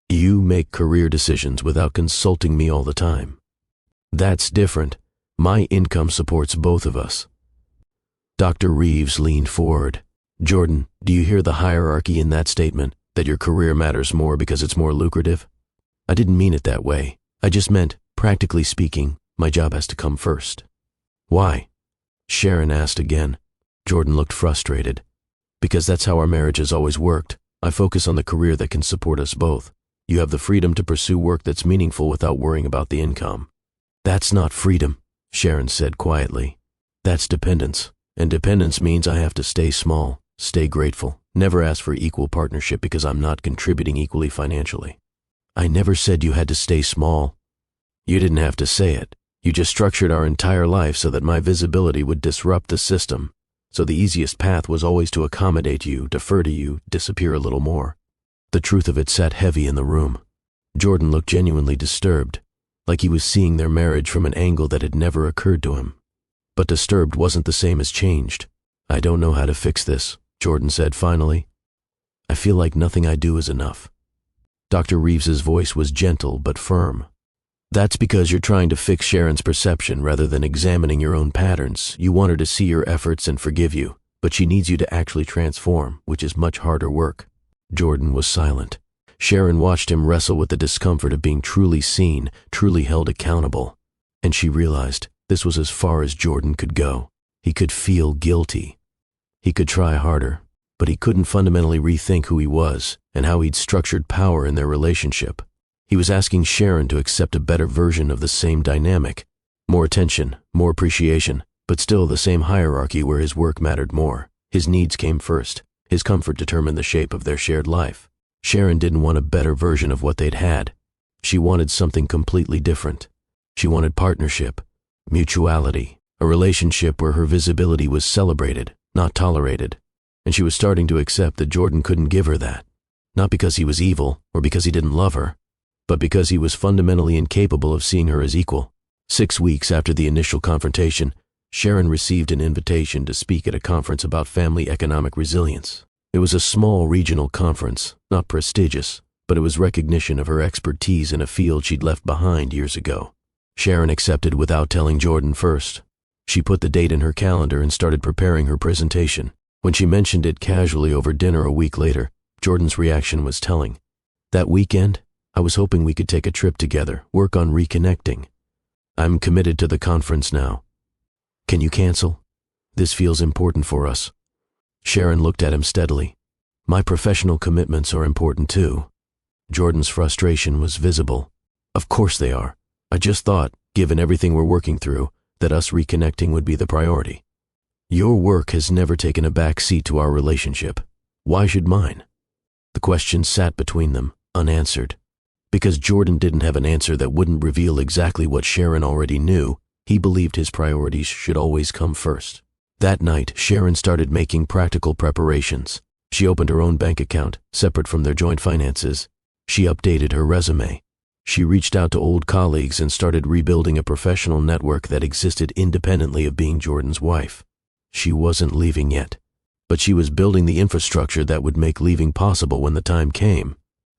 A: "You make career decisions without consulting me all the time." "That's different. My income supports both of us." Dr. Reeves leaned forward. "Jordan, do you hear the hierarchy in that statement, that your career matters more because it's more lucrative?" "I didn't mean it that way. I just meant, practically speaking, my job has to come first." "Why?" Sharon asked again. Jordan looked frustrated. "Because that's how our marriage has always worked. I focus on the career that can support us both. You have the freedom to pursue work that's meaningful without worrying about the income." "That's not freedom," Sharon said quietly. "That's dependence. And dependence means I have to stay small, stay grateful, never ask for equal partnership because I'm not contributing equally financially." "I never said you had to stay small." "You didn't have to say it. You just structured our entire life so that my visibility would disrupt the system. So the easiest path was always to accommodate you, defer to you, disappear a little more. The truth of it sat heavy in the room. Jordan looked genuinely disturbed, like he was seeing their marriage from an angle that had never occurred to him. But disturbed wasn't the same as changed. I don't know how to fix this, Jordan said finally. I feel like nothing I do is enough. Dr. Reeves's voice was gentle but firm. That's because you're trying to fix Sharon's perception rather than examining your own patterns. You want her to see your efforts and forgive you, but she needs you to actually transform, which is much harder work. Jordan was silent. Sharon watched him wrestle with the discomfort of being truly seen, truly held accountable. And she realized this was as far as Jordan could go. He could feel guilty. He could try harder, but he couldn't fundamentally rethink who he was and how he'd structured power in their relationship. He was asking Sharon to accept a better version of the same dynamic. More attention, more appreciation, but still the same hierarchy where his work mattered more. His needs came first. His comfort determined the shape of their shared life. Sharon didn't want a better version of what they'd had. She wanted something completely different. She wanted partnership, mutuality, a relationship where her visibility was celebrated, not tolerated. And she was starting to accept that Jordan couldn't give her that. Not because he was evil or because he didn't love her, but because he was fundamentally incapable of seeing her as equal. 6 weeks after the initial confrontation, Sharon received an invitation to speak at a conference about family economic resilience. It was a small regional conference, not prestigious, but it was recognition of her expertise in a field she'd left behind years ago. Sharon accepted without telling Jordan first. She put the date in her calendar and started preparing her presentation. When she mentioned it casually over dinner a week later, Jordan's reaction was telling. That weekend, I was hoping we could take a trip together, work on reconnecting. I'm committed to the conference now. Can you cancel? This feels important for us. Sharon looked at him steadily. My professional commitments are important too. Jordan's frustration was visible. Of course they are. I just thought, given everything we're working through, that us reconnecting would be the priority. Your work has never taken a back seat to our relationship. Why should mine? The question sat between them, unanswered. Because Jordan didn't have an answer that wouldn't reveal exactly what Sharon already knew, he believed his priorities should always come first. That night, Sharon started making practical preparations. She opened her own bank account, separate from their joint finances. She updated her resume. She reached out to old colleagues and started rebuilding a professional network that existed independently of being Jordan's wife. She wasn't leaving yet, but she was building the infrastructure that would make leaving possible when the time came.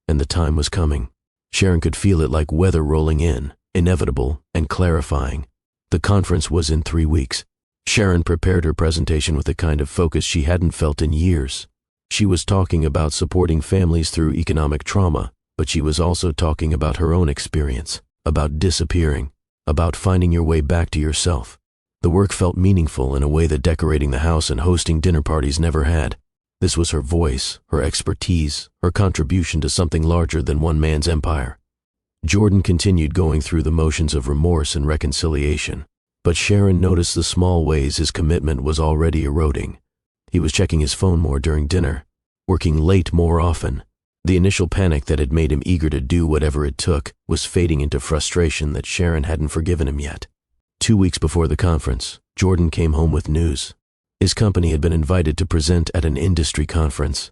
A: And the time was coming. Sharon could feel it like weather rolling in, inevitable and clarifying. The conference was in 3 weeks. Sharon prepared her presentation with a kind of focus she hadn't felt in years. She was talking about supporting families through economic trauma, but she was also talking about her own experience, about disappearing, about finding your way back to yourself. The work felt meaningful in a way that decorating the house and hosting dinner parties never had. This was her voice, her expertise, her contribution to something larger than one man's empire. Jordan continued going through the motions of remorse and reconciliation, but Sharon noticed the small ways his commitment was already eroding. He was checking his phone more during dinner, working late more often. The initial panic that had made him eager to do whatever it took was fading into frustration that Sharon hadn't forgiven him yet. 2 weeks before the conference, Jordan came home with news. His company had been invited to present at an industry conference,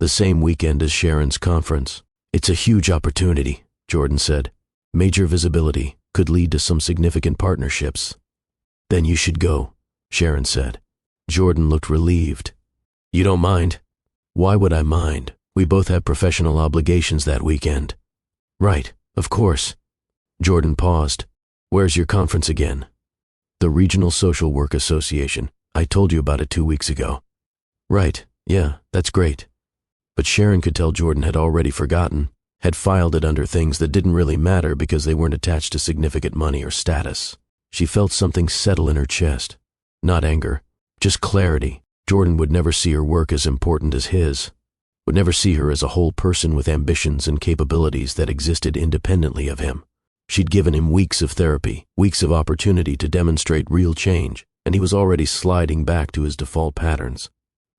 A: the same weekend as Sharon's conference. It's a huge opportunity, Jordan said. Major visibility, could lead to some significant partnerships. Then you should go, Sharon said. Jordan looked relieved. You don't mind? Why would I mind? We both have professional obligations that weekend. Right, of course. Jordan paused. Where's your conference again? The Regional Social Work Association. I told you about it 2 weeks ago. Right, yeah, that's great. But Sharon could tell Jordan had already forgotten, had filed it under things that didn't really matter because they weren't attached to significant money or status. She felt something settle in her chest. Not anger, just clarity. Jordan would never see her work as important as his, would never see her as a whole person with ambitions and capabilities that existed independently of him. She'd given him weeks of therapy, weeks of opportunity to demonstrate real change, and he was already sliding back to his default patterns.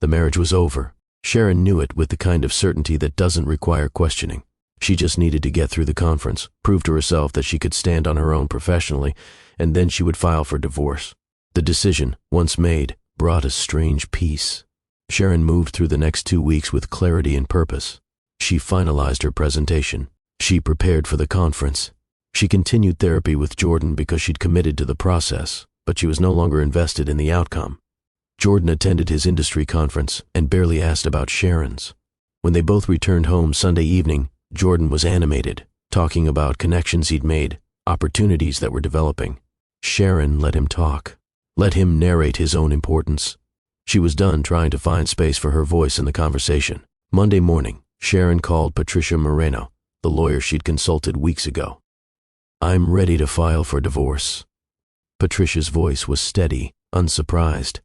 A: The marriage was over. Sharon knew it with the kind of certainty that doesn't require questioning. She just needed to get through the conference, prove to herself that she could stand on her own professionally, and then she would file for divorce. The decision, once made, brought a strange peace. Sharon moved through the next 2 weeks with clarity and purpose. She finalized her presentation. She prepared for the conference. She continued therapy with Jordan because she'd committed to the process, but she was no longer invested in the outcome. Jordan attended his industry conference and barely asked about Sharon's. When they both returned home Sunday evening, Jordan was animated, talking about connections he'd made, opportunities that were developing. Sharon let him talk, let him narrate his own importance. She was done trying to find space for her voice in the conversation. Monday morning, Sharon called Patricia Moreno, the lawyer she'd consulted weeks ago. "I'm ready to file for divorce." Patricia's voice was steady, unsurprised.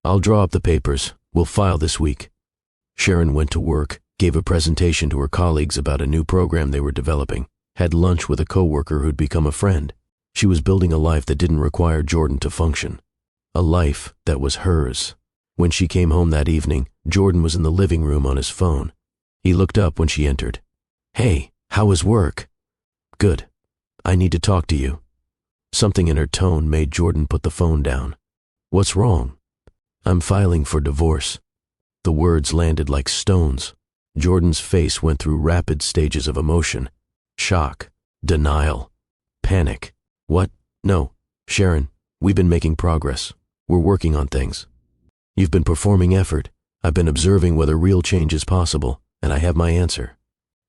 A: "I'll draw up the papers. We'll file this week." Sharon went to work, gave a presentation to her colleagues about a new program they were developing, had lunch with a coworker who'd become a friend. She was building a life that didn't require Jordan to function. A life that was hers. When she came home that evening, Jordan was in the living room on his phone. He looked up when she entered. "Hey, how was work?" "Good. I need to talk to you." Something in her tone made Jordan put the phone down. "What's wrong?" "I'm filing for divorce." The words landed like stones. Jordan's face went through rapid stages of emotion. Shock, denial, panic. "What? No, Sharon, we've been making progress. We're working on things. You've been performing effort. I've been observing whether real change is possible, and I have my answer.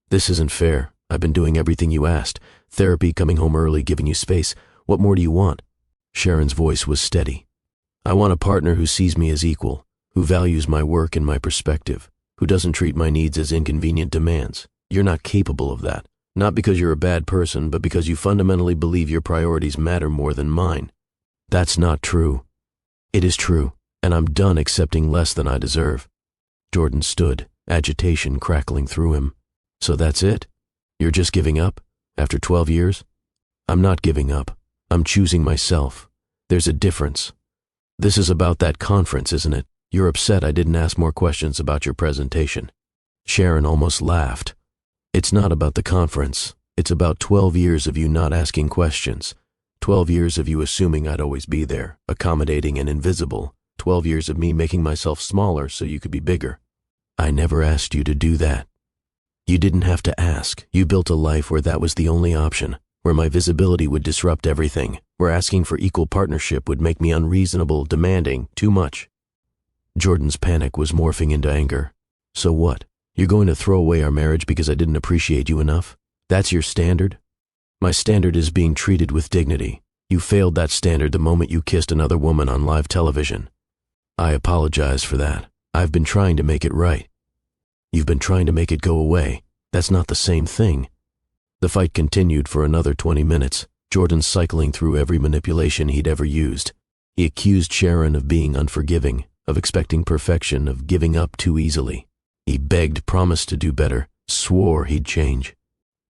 A: This isn't fair. I've been doing everything you asked. Therapy, coming home early, giving you space. What more do you want?" Sharon's voice was steady. "I want a partner who sees me as equal, who values my work and my perspective, who doesn't treat my needs as inconvenient demands. You're not capable of that. Not because you're a bad person, but because you fundamentally believe your priorities matter more than mine." "That's not true." "It is true, and I'm done accepting less than I deserve." Jordan stood, agitation crackling through him. "So that's it? You're just giving up? After 12 years? "I'm not giving up. I'm choosing myself. There's a difference. This is about that conference, isn't it? You're upset I didn't ask more questions about your presentation." Sharon almost laughed. "It's not about the conference. It's about 12 years of you not asking questions. 12 years of you assuming I'd always be there, accommodating and invisible. 12 years of me making myself smaller so you could be bigger. I never asked you to do that. You didn't have to ask. You built a life where that was the only option, where my visibility would disrupt everything, where asking for equal partnership would make me unreasonable, demanding, too much." Jordan's panic was morphing into anger. "So what? You're going to throw away our marriage because I didn't appreciate you enough? That's your standard?" "My standard is being treated with dignity. You failed that standard the moment you kissed another woman on live television. I apologize for that. I've been trying to make it right." "You've been trying to make it go away. That's not the same thing." The fight continued for another 20 minutes, Jordan cycling through every manipulation he'd ever used. He accused Sharon of being unforgiving, of expecting perfection, of giving up too easily. He begged, promised to do better, swore he'd change.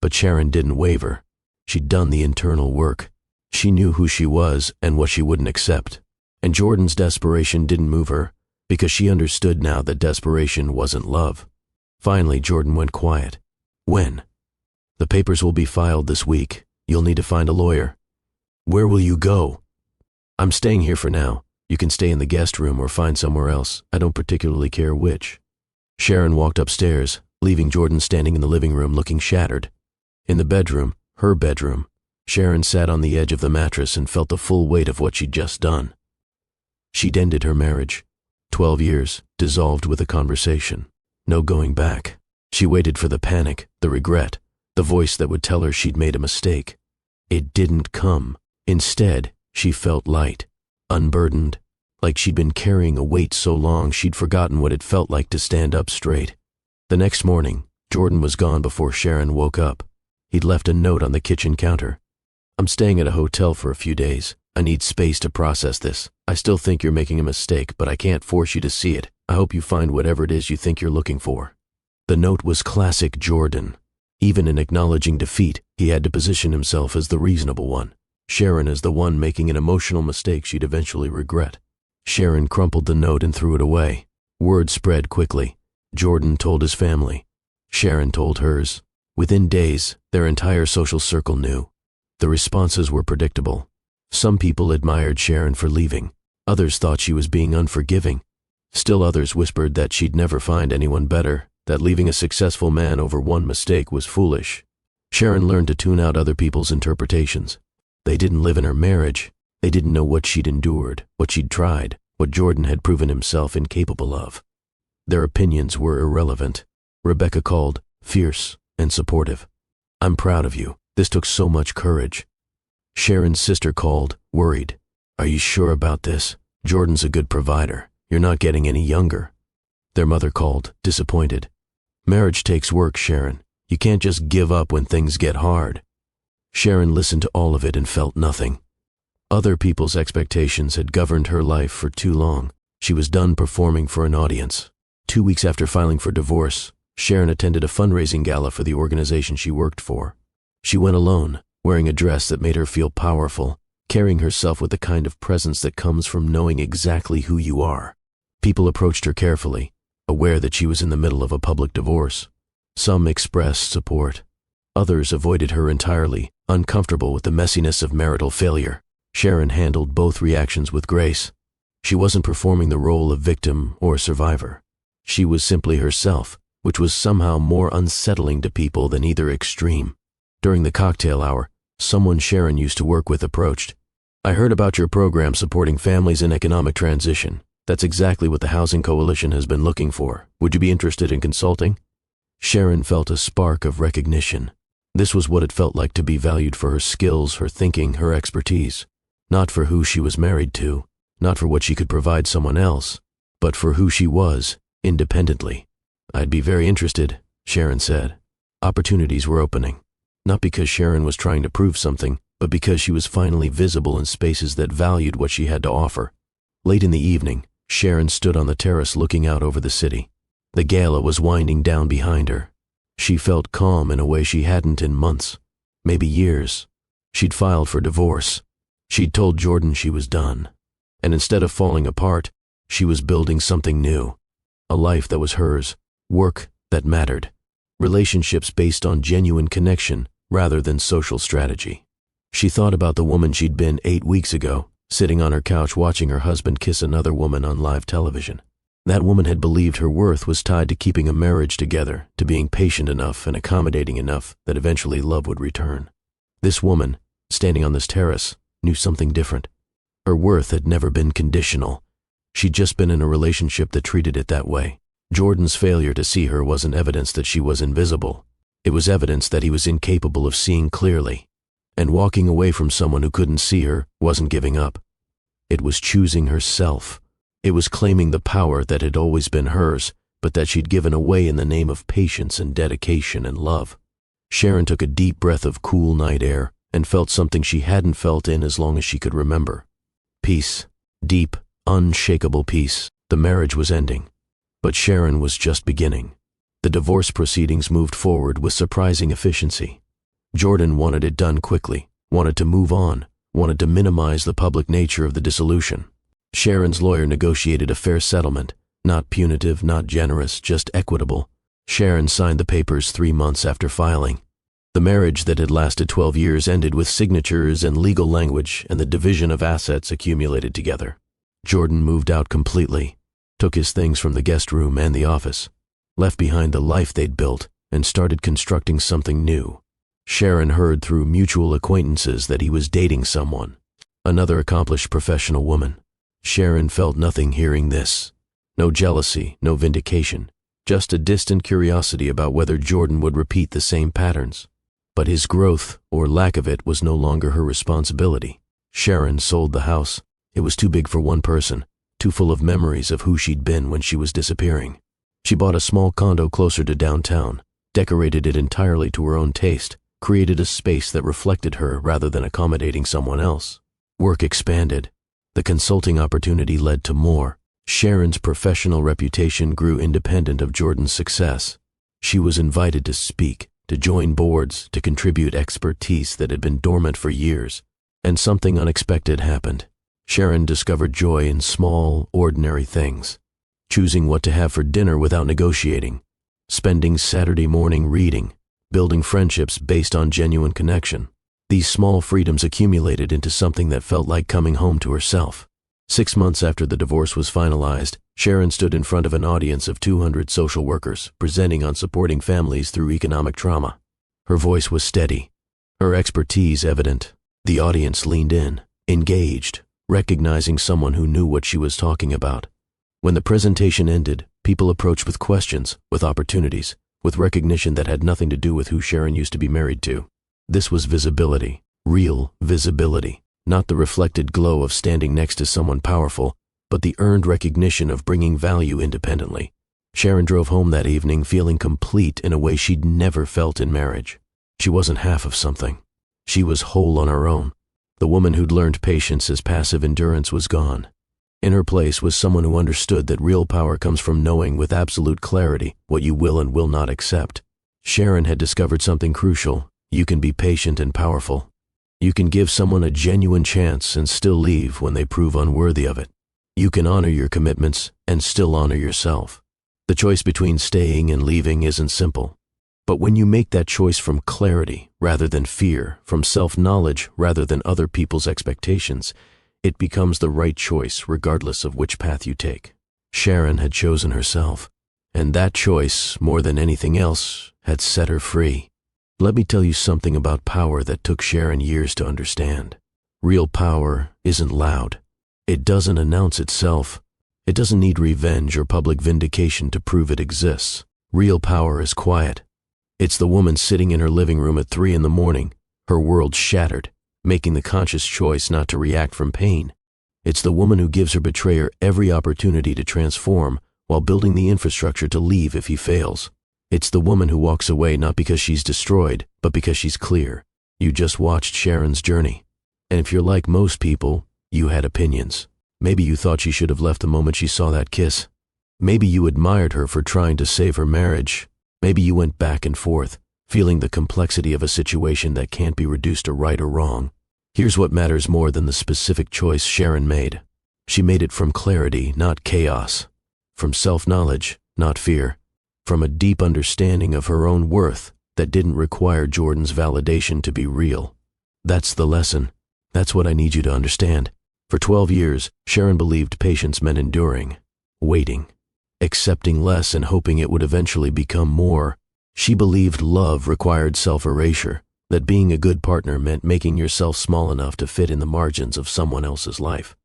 A: But Sharon didn't waver. She'd done the internal work. She knew who she was and what she wouldn't accept. And Jordan's desperation didn't move her, because she understood now that desperation wasn't love. Finally, Jordan went quiet. "When?" "The papers will be filed this week. You'll need to find a lawyer." "Where will you go?" "I'm staying here for now. You can stay in the guest room or find somewhere else. I don't particularly care which." Sharon walked upstairs, leaving Jordan standing in the living room looking shattered. In the bedroom, her bedroom, Sharon sat on the edge of the mattress and felt the full weight of what she'd just done. She'd ended her marriage. 12 years, dissolved with a conversation. No going back. She waited for the panic, the regret, the voice that would tell her she'd made a mistake. It didn't come. Instead, she felt light, unburdened, like she'd been carrying a weight so long she'd forgotten what it felt like to stand up straight. The next morning, Jordan was gone before Sharon woke up. He'd left a note on the kitchen counter. "I'm staying at a hotel for a few days. I need space to process this. I still think you're making a mistake, but I can't force you to see it. I hope you find whatever it is you think you're looking for." The note was classic Jordan. Even in acknowledging defeat, he had to position himself as the reasonable one. Sharon as the one making an emotional mistake she'd eventually regret. Sharon crumpled the note and threw it away. Word spread quickly. Jordan told his family. Sharon told hers. Within days, their entire social circle knew. The responses were predictable. Some people admired Sharon for leaving. Others thought she was being unforgiving. Still others whispered that she'd never find anyone better, that leaving a successful man over one mistake was foolish. Sharon learned to tune out other people's interpretations. They didn't live in her marriage. They didn't know what she'd endured, what she'd tried, what Jordan had proven himself incapable of. Their opinions were irrelevant. Rebecca called, fierce and supportive. "I'm proud of you. This took so much courage." Sharon's sister called, worried. "Are you sure about this? Jordan's a good provider. You're not getting any younger." Their mother called, disappointed. "Marriage takes work, Sharon. You can't just give up when things get hard." Sharon listened to all of it and felt nothing. Other people's expectations had governed her life for too long. She was done performing for an audience. 2 weeks after filing for divorce, Sharon attended a fundraising gala for the organization she worked for. She went alone, wearing a dress that made her feel powerful, carrying herself with the kind of presence that comes from knowing exactly who you are. People approached her carefully, aware that she was in the middle of a public divorce. Some expressed support. Others avoided her entirely, uncomfortable with the messiness of marital failure. Sharon handled both reactions with grace. She wasn't performing the role of victim or survivor. She was simply herself, which was somehow more unsettling to people than either extreme. During the cocktail hour, someone Sharon used to work with approached. "I heard about your program supporting families in economic transition. That's exactly what the Housing Coalition has been looking for. Would you be interested in consulting?" Sharon felt a spark of recognition. This was what it felt like to be valued for her skills, her thinking, her expertise. Not for who she was married to, not for what she could provide someone else, but for who she was, independently. "I'd be very interested," Sharon said. Opportunities were opening. Not because Sharon was trying to prove something, but because she was finally visible in spaces that valued what she had to offer. Late in the evening, Sharon stood on the terrace looking out over the city. The gala was winding down behind her. She felt calm in a way she hadn't in months, maybe years. She'd filed for divorce. She'd told Jordan she was done. And instead of falling apart, she was building something new. A life that was hers, work that mattered, relationships based on genuine connection rather than social strategy. She thought about the woman she'd been 8 weeks ago, sitting on her couch watching her husband kiss another woman on live television. That woman had believed her worth was tied to keeping a marriage together, to being patient enough and accommodating enough that eventually love would return. This woman, standing on this terrace, knew something different. Her worth had never been conditional. She'd just been in a relationship that treated it that way. Jordan's failure to see her wasn't evidence that she was invisible. It was evidence that he was incapable of seeing clearly. And walking away from someone who couldn't see her wasn't giving up. It was choosing herself. It was claiming the power that had always been hers, but that she'd given away in the name of patience and dedication and love. Sharon took a deep breath of cool night air and felt something she hadn't felt in as long as she could remember. Peace. Deep, unshakable peace. The marriage was ending. But Sharon was just beginning. The divorce proceedings moved forward with surprising efficiency. Jordan wanted it done quickly, wanted to move on, wanted to minimize the public nature of the dissolution. Sharon's lawyer negotiated a fair settlement, not punitive, not generous, just equitable. Sharon signed the papers 3 months after filing. The marriage that had lasted 12 years ended with signatures and legal language and the division of assets accumulated together. Jordan moved out completely, took his things from the guest room and the office, left behind the life they'd built, and started constructing something new. Sharon heard through mutual acquaintances that he was dating someone, another accomplished professional woman. Sharon felt nothing hearing this. No jealousy, no vindication, just a distant curiosity about whether Jordan would repeat the same patterns. But his growth, or lack of it, was no longer her responsibility. Sharon sold the house. It was too big for one person, too full of memories of who she'd been when she was disappearing. She bought a small condo closer to downtown, decorated it entirely to her own taste, created a space that reflected her rather than accommodating someone else. Work expanded. The consulting opportunity led to more. Sharon's professional reputation grew independent of Jordan's success. She was invited to speak, to join boards, to contribute expertise that had been dormant for years. And something unexpected happened. Sharon discovered joy in small, ordinary things. Choosing what to have for dinner without negotiating. Spending Saturday morning reading. building friendships based on genuine connection. These small freedoms accumulated into something that felt like coming home to herself. 6 months after the divorce was finalized, Sharon stood in front of an audience of 200 social workers, presenting on supporting families through economic trauma. Her voice was steady, her expertise evident. The audience leaned in, engaged, recognizing someone who knew what she was talking about. When the presentation ended, people approached with questions, with opportunities, with recognition that had nothing to do with who Sharon used to be married to. This was visibility, real visibility, not the reflected glow of standing next to someone powerful, but the earned recognition of bringing value independently. Sharon drove home that evening feeling complete in a way she'd never felt in marriage. She wasn't half of something. She was whole on her own. The woman who'd learned patience as passive endurance was gone. In her place was someone who understood that real power comes from knowing with absolute clarity what you will and will not accept. Sharon had discovered something crucial. You can be patient and powerful. You can give someone a genuine chance and still leave when they prove unworthy of it. You can honor your commitments and still honor yourself. The choice between staying and leaving isn't simple. But when you make that choice from clarity rather than fear, from self-knowledge rather than other people's expectations, it becomes the right choice regardless of which path you take. Sharon had chosen herself, and that choice, more than anything else, had set her free. Let me tell you something about power that took Sharon years to understand. Real power isn't loud. It doesn't announce itself. It doesn't need revenge or public vindication to prove it exists. Real power is quiet. It's the woman sitting in her living room at 3 a.m, her world shattered, making the conscious choice not to react from pain. It's the woman who gives her betrayer every opportunity to transform while building the infrastructure to leave if he fails. It's the woman who walks away not because she's destroyed, but because she's clear. You just watched Sharon's journey. And if you're like most people, you had opinions. Maybe you thought she should have left the moment she saw that kiss. Maybe you admired her for trying to save her marriage. Maybe you went back and forth, feeling the complexity of a situation that can't be reduced to right or wrong. Here's what matters more than the specific choice Sharon made. She made it from clarity, not chaos. From self-knowledge, not fear. From a deep understanding of her own worth that didn't require Jordan's validation to be real. That's the lesson. That's what I need you to understand. For 12 years, Sharon believed patience meant enduring, waiting, accepting less and hoping it would eventually become more. She believed love required self-erasure, that being a good partner meant making yourself small enough to fit in the margins of someone else's life.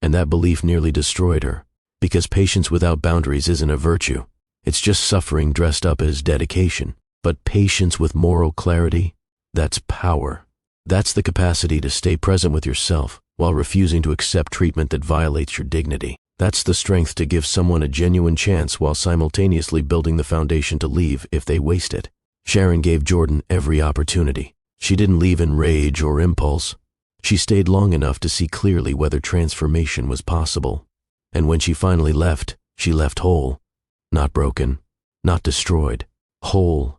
A: And that belief nearly destroyed her, because patience without boundaries isn't a virtue. It's just suffering dressed up as dedication. But patience with moral clarity, that's power. That's the capacity to stay present with yourself while refusing to accept treatment that violates your dignity. That's the strength to give someone a genuine chance while simultaneously building the foundation to leave if they waste it. Sharon gave Jordan every opportunity. She didn't leave in rage or impulse. She stayed long enough to see clearly whether transformation was possible. And when she finally left, she left whole. Not broken, not destroyed, whole.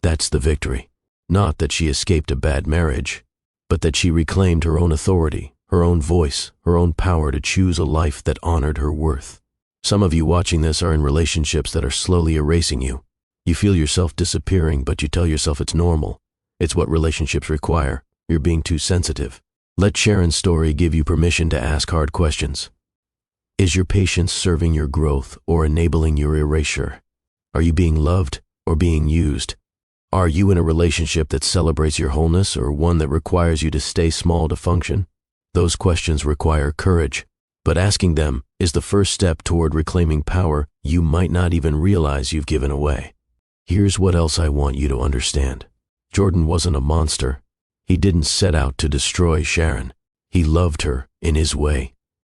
A: That's the victory. Not that she escaped a bad marriage, but that she reclaimed her own authority, her own voice, her own power to choose a life that honored her worth. Some of you watching this are in relationships that are slowly erasing you. You feel yourself disappearing, but you tell yourself it's normal. It's what relationships require. You're being too sensitive. Let Sharon's story give you permission to ask hard questions. Is your patience serving your growth or enabling your erasure? Are you being loved or being used? Are you in a relationship that celebrates your wholeness or one that requires you to stay small to function? Those questions require courage, but asking them is the first step toward reclaiming power you might not even realize you've given away. Here's what else I want you to understand. Jordan wasn't a monster. He didn't set out to destroy Sharon. He loved her in his way.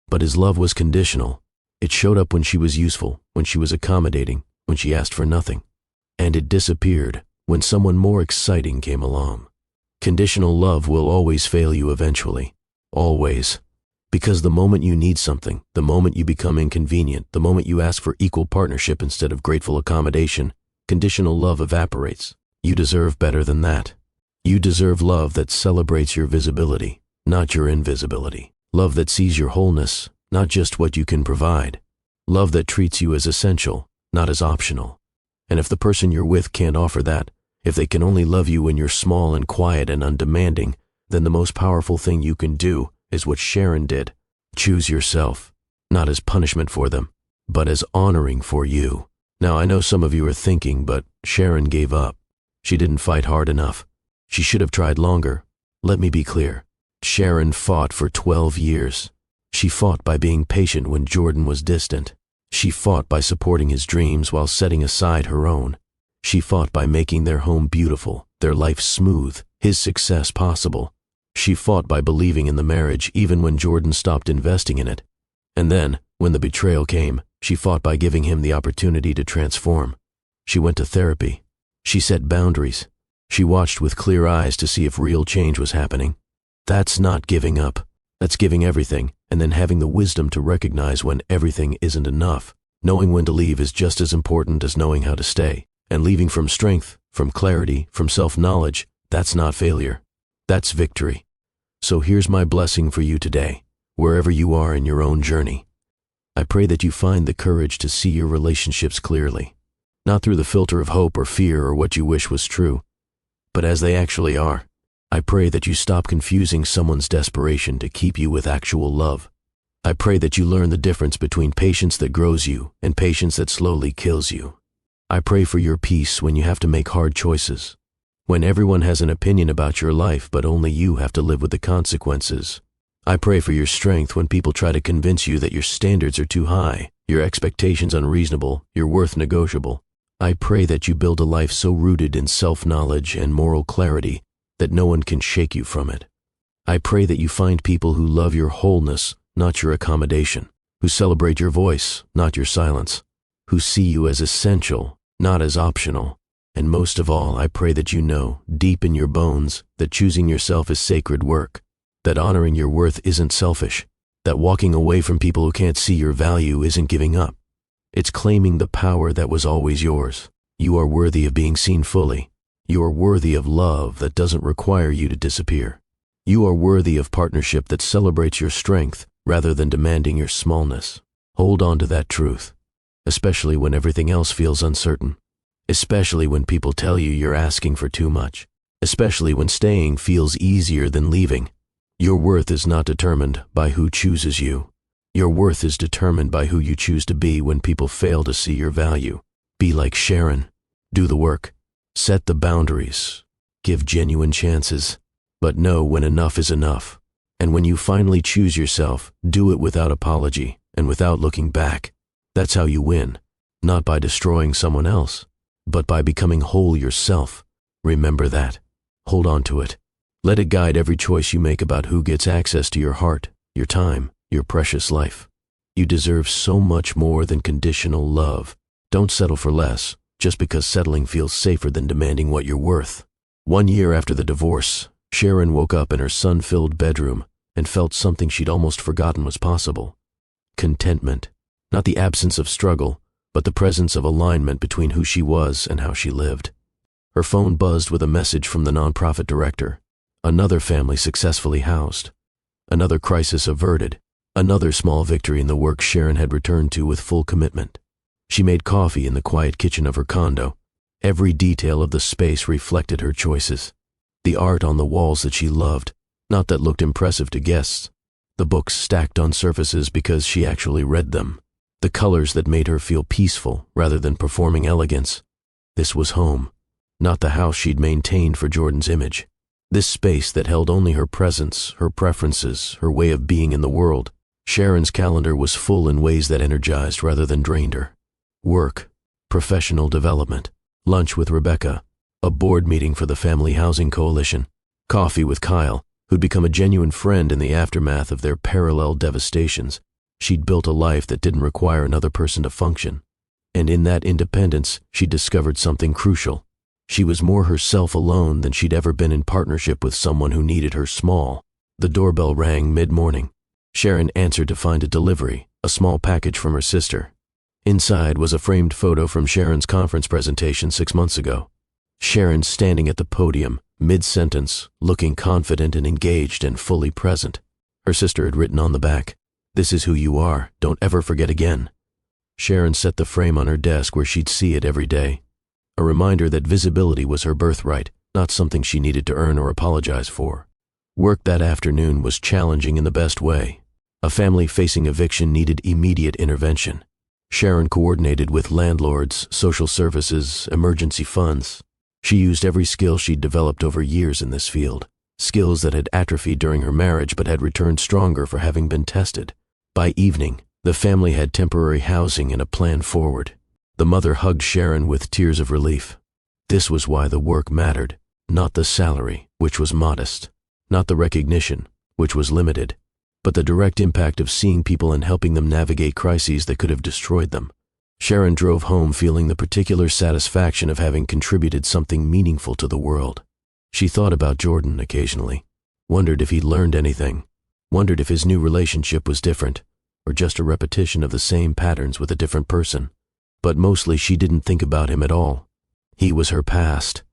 A: But his love was conditional. It showed up when she was useful, when she was accommodating, when she asked for nothing. And it disappeared when someone more exciting came along. Conditional love will always fail you eventually. Always. Because the moment you need something, the moment you become inconvenient, the moment you ask for equal partnership instead of grateful accommodation, conditional love evaporates. You deserve better than that. You deserve love that celebrates your visibility, not your invisibility. Love that sees your wholeness, not just what you can provide. Love that treats you as essential, not as optional. And if the person you're with can't offer that, If they can only love you when you're small and quiet and undemanding, then the most powerful thing you can do is what Sharon did. Choose yourself, not as punishment for them, but as honoring for you. Now, I know some of you are thinking, but Sharon gave up. She didn't fight hard enough. She should have tried longer. Let me be clear. Sharon fought for 12 years. She fought by being patient when Jordan was distant. She fought by supporting his dreams while setting aside her own. She fought by making their home beautiful, their life smooth, his success possible. She fought by believing in the marriage even when Jordan stopped investing in it. And then, when the betrayal came, she fought by giving him the opportunity to transform. She went to therapy. She set boundaries. She watched with clear eyes to see if real change was happening. That's not giving up. That's giving everything, and then having the wisdom to recognize when everything isn't enough. Knowing when to leave is just as important as knowing how to stay. And leaving from strength, from clarity, from self-knowledge, that's not failure. That's victory. So here's my blessing for you today, wherever you are in your own journey. I pray that you find the courage to see your relationships clearly, not through the filter of hope or fear or what you wish was true, but as they actually are. I pray that you stop confusing someone's desperation to keep you with actual love. I pray that you learn the difference between patience that grows you and patience that slowly kills you. I pray for your peace when you have to make hard choices, when everyone has an opinion about your life but only you have to live with the consequences. I pray for your strength when people try to convince you that your standards are too high, your expectations unreasonable, your worth negotiable. I pray that you build a life so rooted in self-knowledge and moral clarity that no one can shake you from it. I pray that you find people who love your wholeness, not your accommodation, who celebrate your voice, not your silence, who see you as essential, not as optional. And most of all, I pray that you know, deep in your bones, that choosing yourself is sacred work, that honoring your worth isn't selfish, that walking away from people who can't see your value isn't giving up. It's claiming the power that was always yours. You are worthy of being seen fully. You are worthy of love that doesn't require you to disappear. You are worthy of partnership that celebrates your strength rather than demanding your smallness. Hold on to that truth, especially when everything else feels uncertain, especially when people tell you you're asking for too much, especially when staying feels easier than leaving. Your worth is not determined by who chooses you. Your worth is determined by who you choose to be when people fail to see your value. Be like Sharon. Do the work. Set the boundaries. Give genuine chances. But know when enough is enough. And when you finally choose yourself, do it without apology and without looking back. That's how you win. Not by destroying someone else, but by becoming whole yourself. Remember that. Hold on to it. Let it guide every choice you make about who gets access to your heart, your time, your precious life. You deserve so much more than conditional love. Don't settle for less, just because settling feels safer than demanding what you're worth. 1 year after the divorce, Sharon woke up in her sun-filled bedroom and felt something she'd almost forgotten was possible. Contentment. Not the absence of struggle, but the presence of alignment between who she was and how she lived. Her phone buzzed with a message from the nonprofit director. Another family successfully housed. Another crisis averted. Another small victory in the work Sharon had returned to with full commitment. She made coffee in the quiet kitchen of her condo. Every detail of the space reflected her choices. The art on the walls that she loved, not that looked impressive to guests. The books stacked on surfaces because she actually read them. The colors that made her feel peaceful rather than performing elegance. This was home, not the house she'd maintained for Jordan's image. This space that held only her presence, her preferences, her way of being in the world. Sharon's calendar was full in ways that energized rather than drained her. Work, professional development, lunch with Rebecca, a board meeting for the Family Housing Coalition, coffee with Kyle, who'd become a genuine friend in the aftermath of their parallel devastations. She'd built a life that didn't require another person to function. And in that independence, she discovered something crucial. She was more herself alone than she'd ever been in partnership with someone who needed her small. The doorbell rang mid-morning. Sharon answered to find a delivery, a small package from her sister. Inside was a framed photo from Sharon's conference presentation 6 months ago. Sharon standing at the podium, mid-sentence, looking confident and engaged and fully present. Her sister had written on the back, "This is who you are, don't ever forget again." Sharon set the frame on her desk where she'd see it every day. a reminder that visibility was her birthright, not something she needed to earn or apologize for. Work that afternoon was challenging in the best way. A family facing eviction needed immediate intervention. Sharon coordinated with landlords, social services, emergency funds. She used every skill she'd developed over years in this field, skills that had atrophied during her marriage but had returned stronger for having been tested. By evening, the family had temporary housing and a plan forward. The mother hugged Sharon with tears of relief. This was why the work mattered, not the salary, which was modest, not the recognition, which was limited, but the direct impact of seeing people and helping them navigate crises that could have destroyed them. Sharon drove home feeling the particular satisfaction of having contributed something meaningful to the world. She thought about Jordan occasionally, wondered if he'd learned anything, wondered if his new relationship was different, or just a repetition of the same patterns with a different person. But mostly she didn't think about him at all. He was her past.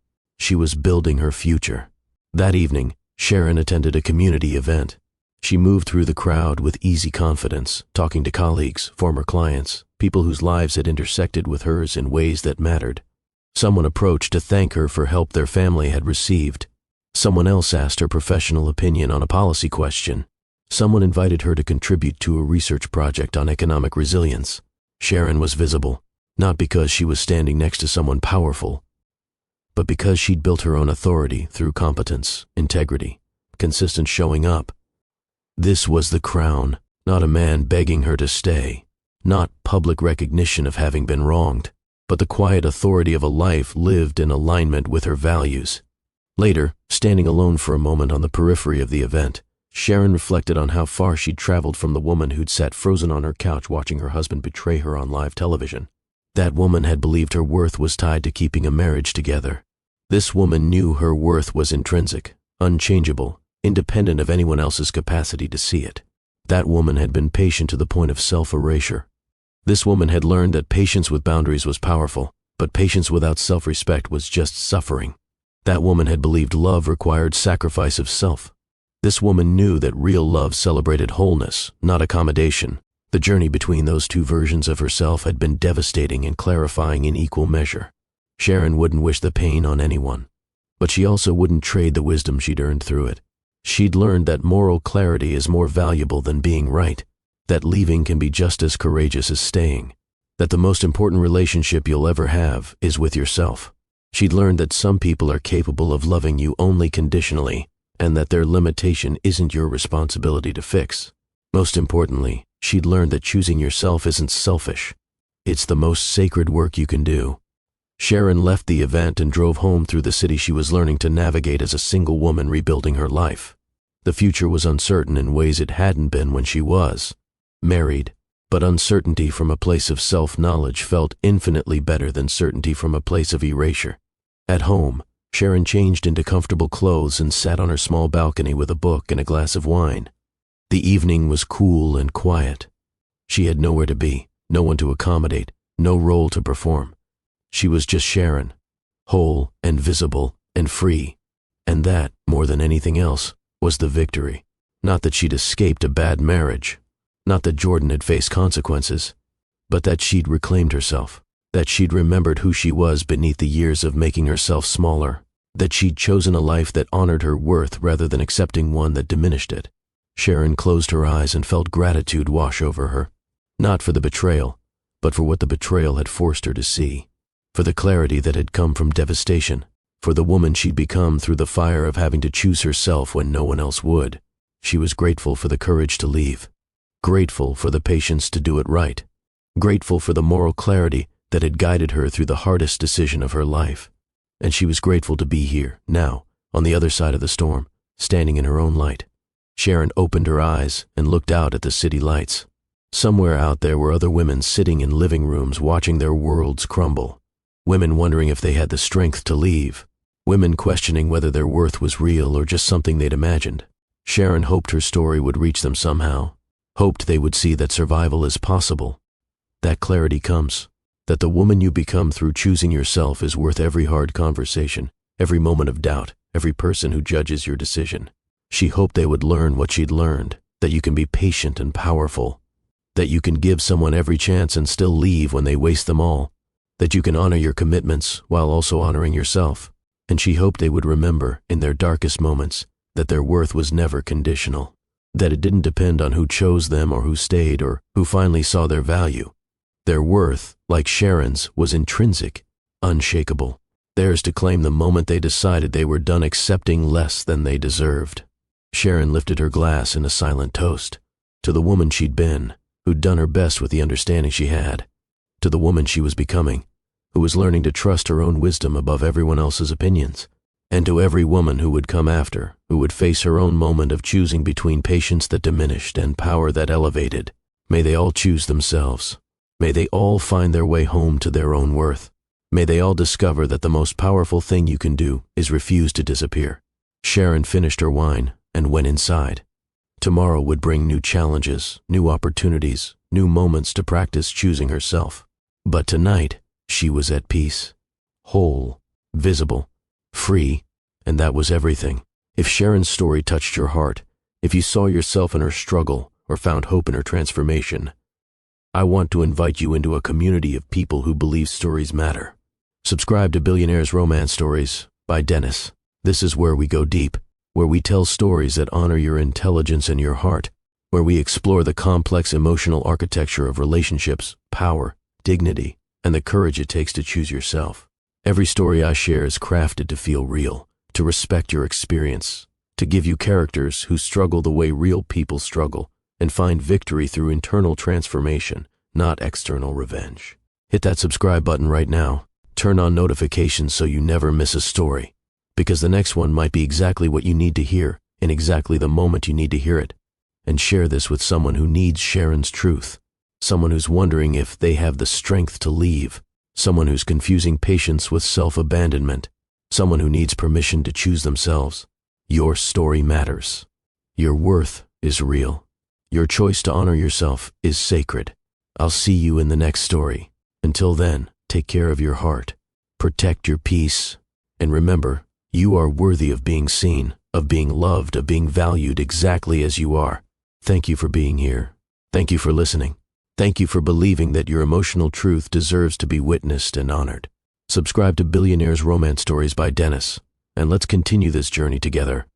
A: She was building her future. That evening, Sharon attended a community event. She moved through the crowd with easy confidence, talking to colleagues, former clients, people whose lives had intersected with hers in ways that mattered. Someone approached to thank her for help their family had received. Someone else asked her professional opinion on a policy question. Someone invited her to contribute to a research project on economic resilience. Sharon was visible, not because she was standing next to someone powerful, but because she'd built her own authority through competence, integrity, consistent showing up. This was the crown, not a man begging her to stay, not public recognition of having been wronged, but the quiet authority of a life lived in alignment with her values. Later, standing alone for a moment on the periphery of the event, Sharon reflected on how far she'd traveled from the woman who'd sat frozen on her couch watching her husband betray her on live television. That woman had believed her worth was tied to keeping a marriage together. This woman knew her worth was intrinsic, unchangeable, independent of anyone else's capacity to see it. That woman had been patient to the point of self-erasure. This woman had learned that patience with boundaries was powerful, but patience without self-respect was just suffering. That woman had believed love required sacrifice of self. This woman knew that real love celebrated wholeness, not accommodation. The journey between those two versions of herself had been devastating and clarifying in equal measure. Sharon wouldn't wish the pain on anyone, but she also wouldn't trade the wisdom she'd earned through it. She'd learned that moral clarity is more valuable than being right, that leaving can be just as courageous as staying, that the most important relationship you'll ever have is with yourself. She'd learned that some people are capable of loving you only conditionally, and that their limitation isn't your responsibility to fix. Most importantly, she'd learned that choosing yourself isn't selfish. It's the most sacred work you can do. Sharon left the event and drove home through the city she was learning to navigate as a single woman rebuilding her life. The future was uncertain in ways it hadn't been when she was married, but uncertainty from a place of self-knowledge felt infinitely better than certainty from a place of erasure. At home, Sharon changed into comfortable clothes and sat on her small balcony with a book and a glass of wine. The evening was cool and quiet. She had nowhere to be, no one to accommodate, no role to perform. She was just Sharon, whole and visible and free. And that, more than anything else, was the victory. Not that she'd escaped a bad marriage, not that Jordan had faced consequences, but that she'd reclaimed herself, that she'd remembered who she was beneath the years of making herself smaller, that she'd chosen a life that honored her worth rather than accepting one that diminished it. Sharon closed her eyes and felt gratitude wash over her, not for the betrayal, but for what the betrayal had forced her to see, for the clarity that had come from devastation, for the woman she'd become through the fire of having to choose herself when no one else would. She was grateful for the courage to leave, grateful for the patience to do it right, grateful for the moral clarity that had guided her through the hardest decision of her life. And she was grateful to be here, now, on the other side of the storm, standing in her own light. Sharon opened her eyes and looked out at the city lights. Somewhere out there were other women sitting in living rooms watching their worlds crumble. Women wondering if they had the strength to leave. Women questioning whether their worth was real or just something they'd imagined. Sharon hoped her story would reach them somehow, hoped they would see that survival is possible. That clarity comes, that the woman you become through choosing yourself is worth every hard conversation, every moment of doubt, every person who judges your decision. She hoped they would learn what she'd learned, that you can be patient and powerful, that you can give someone every chance and still leave when they waste them all, that you can honor your commitments while also honoring yourself. And she hoped they would remember, in their darkest moments, that their worth was never conditional, that it didn't depend on who chose them or who stayed or who finally saw their value. Their worth, like Sharon's, was intrinsic, unshakable, theirs to claim the moment they decided they were done accepting less than they deserved. Sharon lifted her glass in a silent toast, to the woman she'd been, who'd done her best with the understanding she had, to the woman she was becoming, who was learning to trust her own wisdom above everyone else's opinions, and to every woman who would come after, who would face her own moment of choosing between patience that diminished and power that elevated. May they all choose themselves. May they all find their way home to their own worth. May they all discover that the most powerful thing you can do is refuse to disappear. Sharon finished her wine and went inside. Tomorrow would bring new challenges, new opportunities, new moments to practice choosing herself. But tonight, she was at peace, whole, visible, free, and that was everything. If Sharon's story touched your heart, if you saw yourself in her struggle or found hope in her transformation, I want to invite you into a community of people who believe stories matter. Subscribe to Billionaire's Romance Stories by Dennis. This is where we go deep, where we tell stories that honor your intelligence and your heart, where we explore the complex emotional architecture of relationships, power, dignity, and the courage it takes to choose yourself. Every story I share is crafted to feel real, to respect your experience, to give you characters who struggle the way real people struggle and find victory through internal transformation, not external revenge. Hit that subscribe button right now. Turn on notifications so you never miss a story, because the next one might be exactly what you need to hear in exactly the moment you need to hear it. And share this with someone who needs Sharon's truth, someone who's wondering if they have the strength to leave, someone who's confusing patience with self-abandonment, someone who needs permission to choose themselves. Your story matters. Your worth is real. Your choice to honor yourself is sacred. I'll see you in the next story. Until then, take care of your heart, protect your peace, and remember, you are worthy of being seen, of being loved, of being valued exactly as you are. Thank you for being here. Thank you for listening. Thank you for believing that your emotional truth deserves to be witnessed and honored. Subscribe to Billionaire's Romance Stories by Dennis, and let's continue this journey together.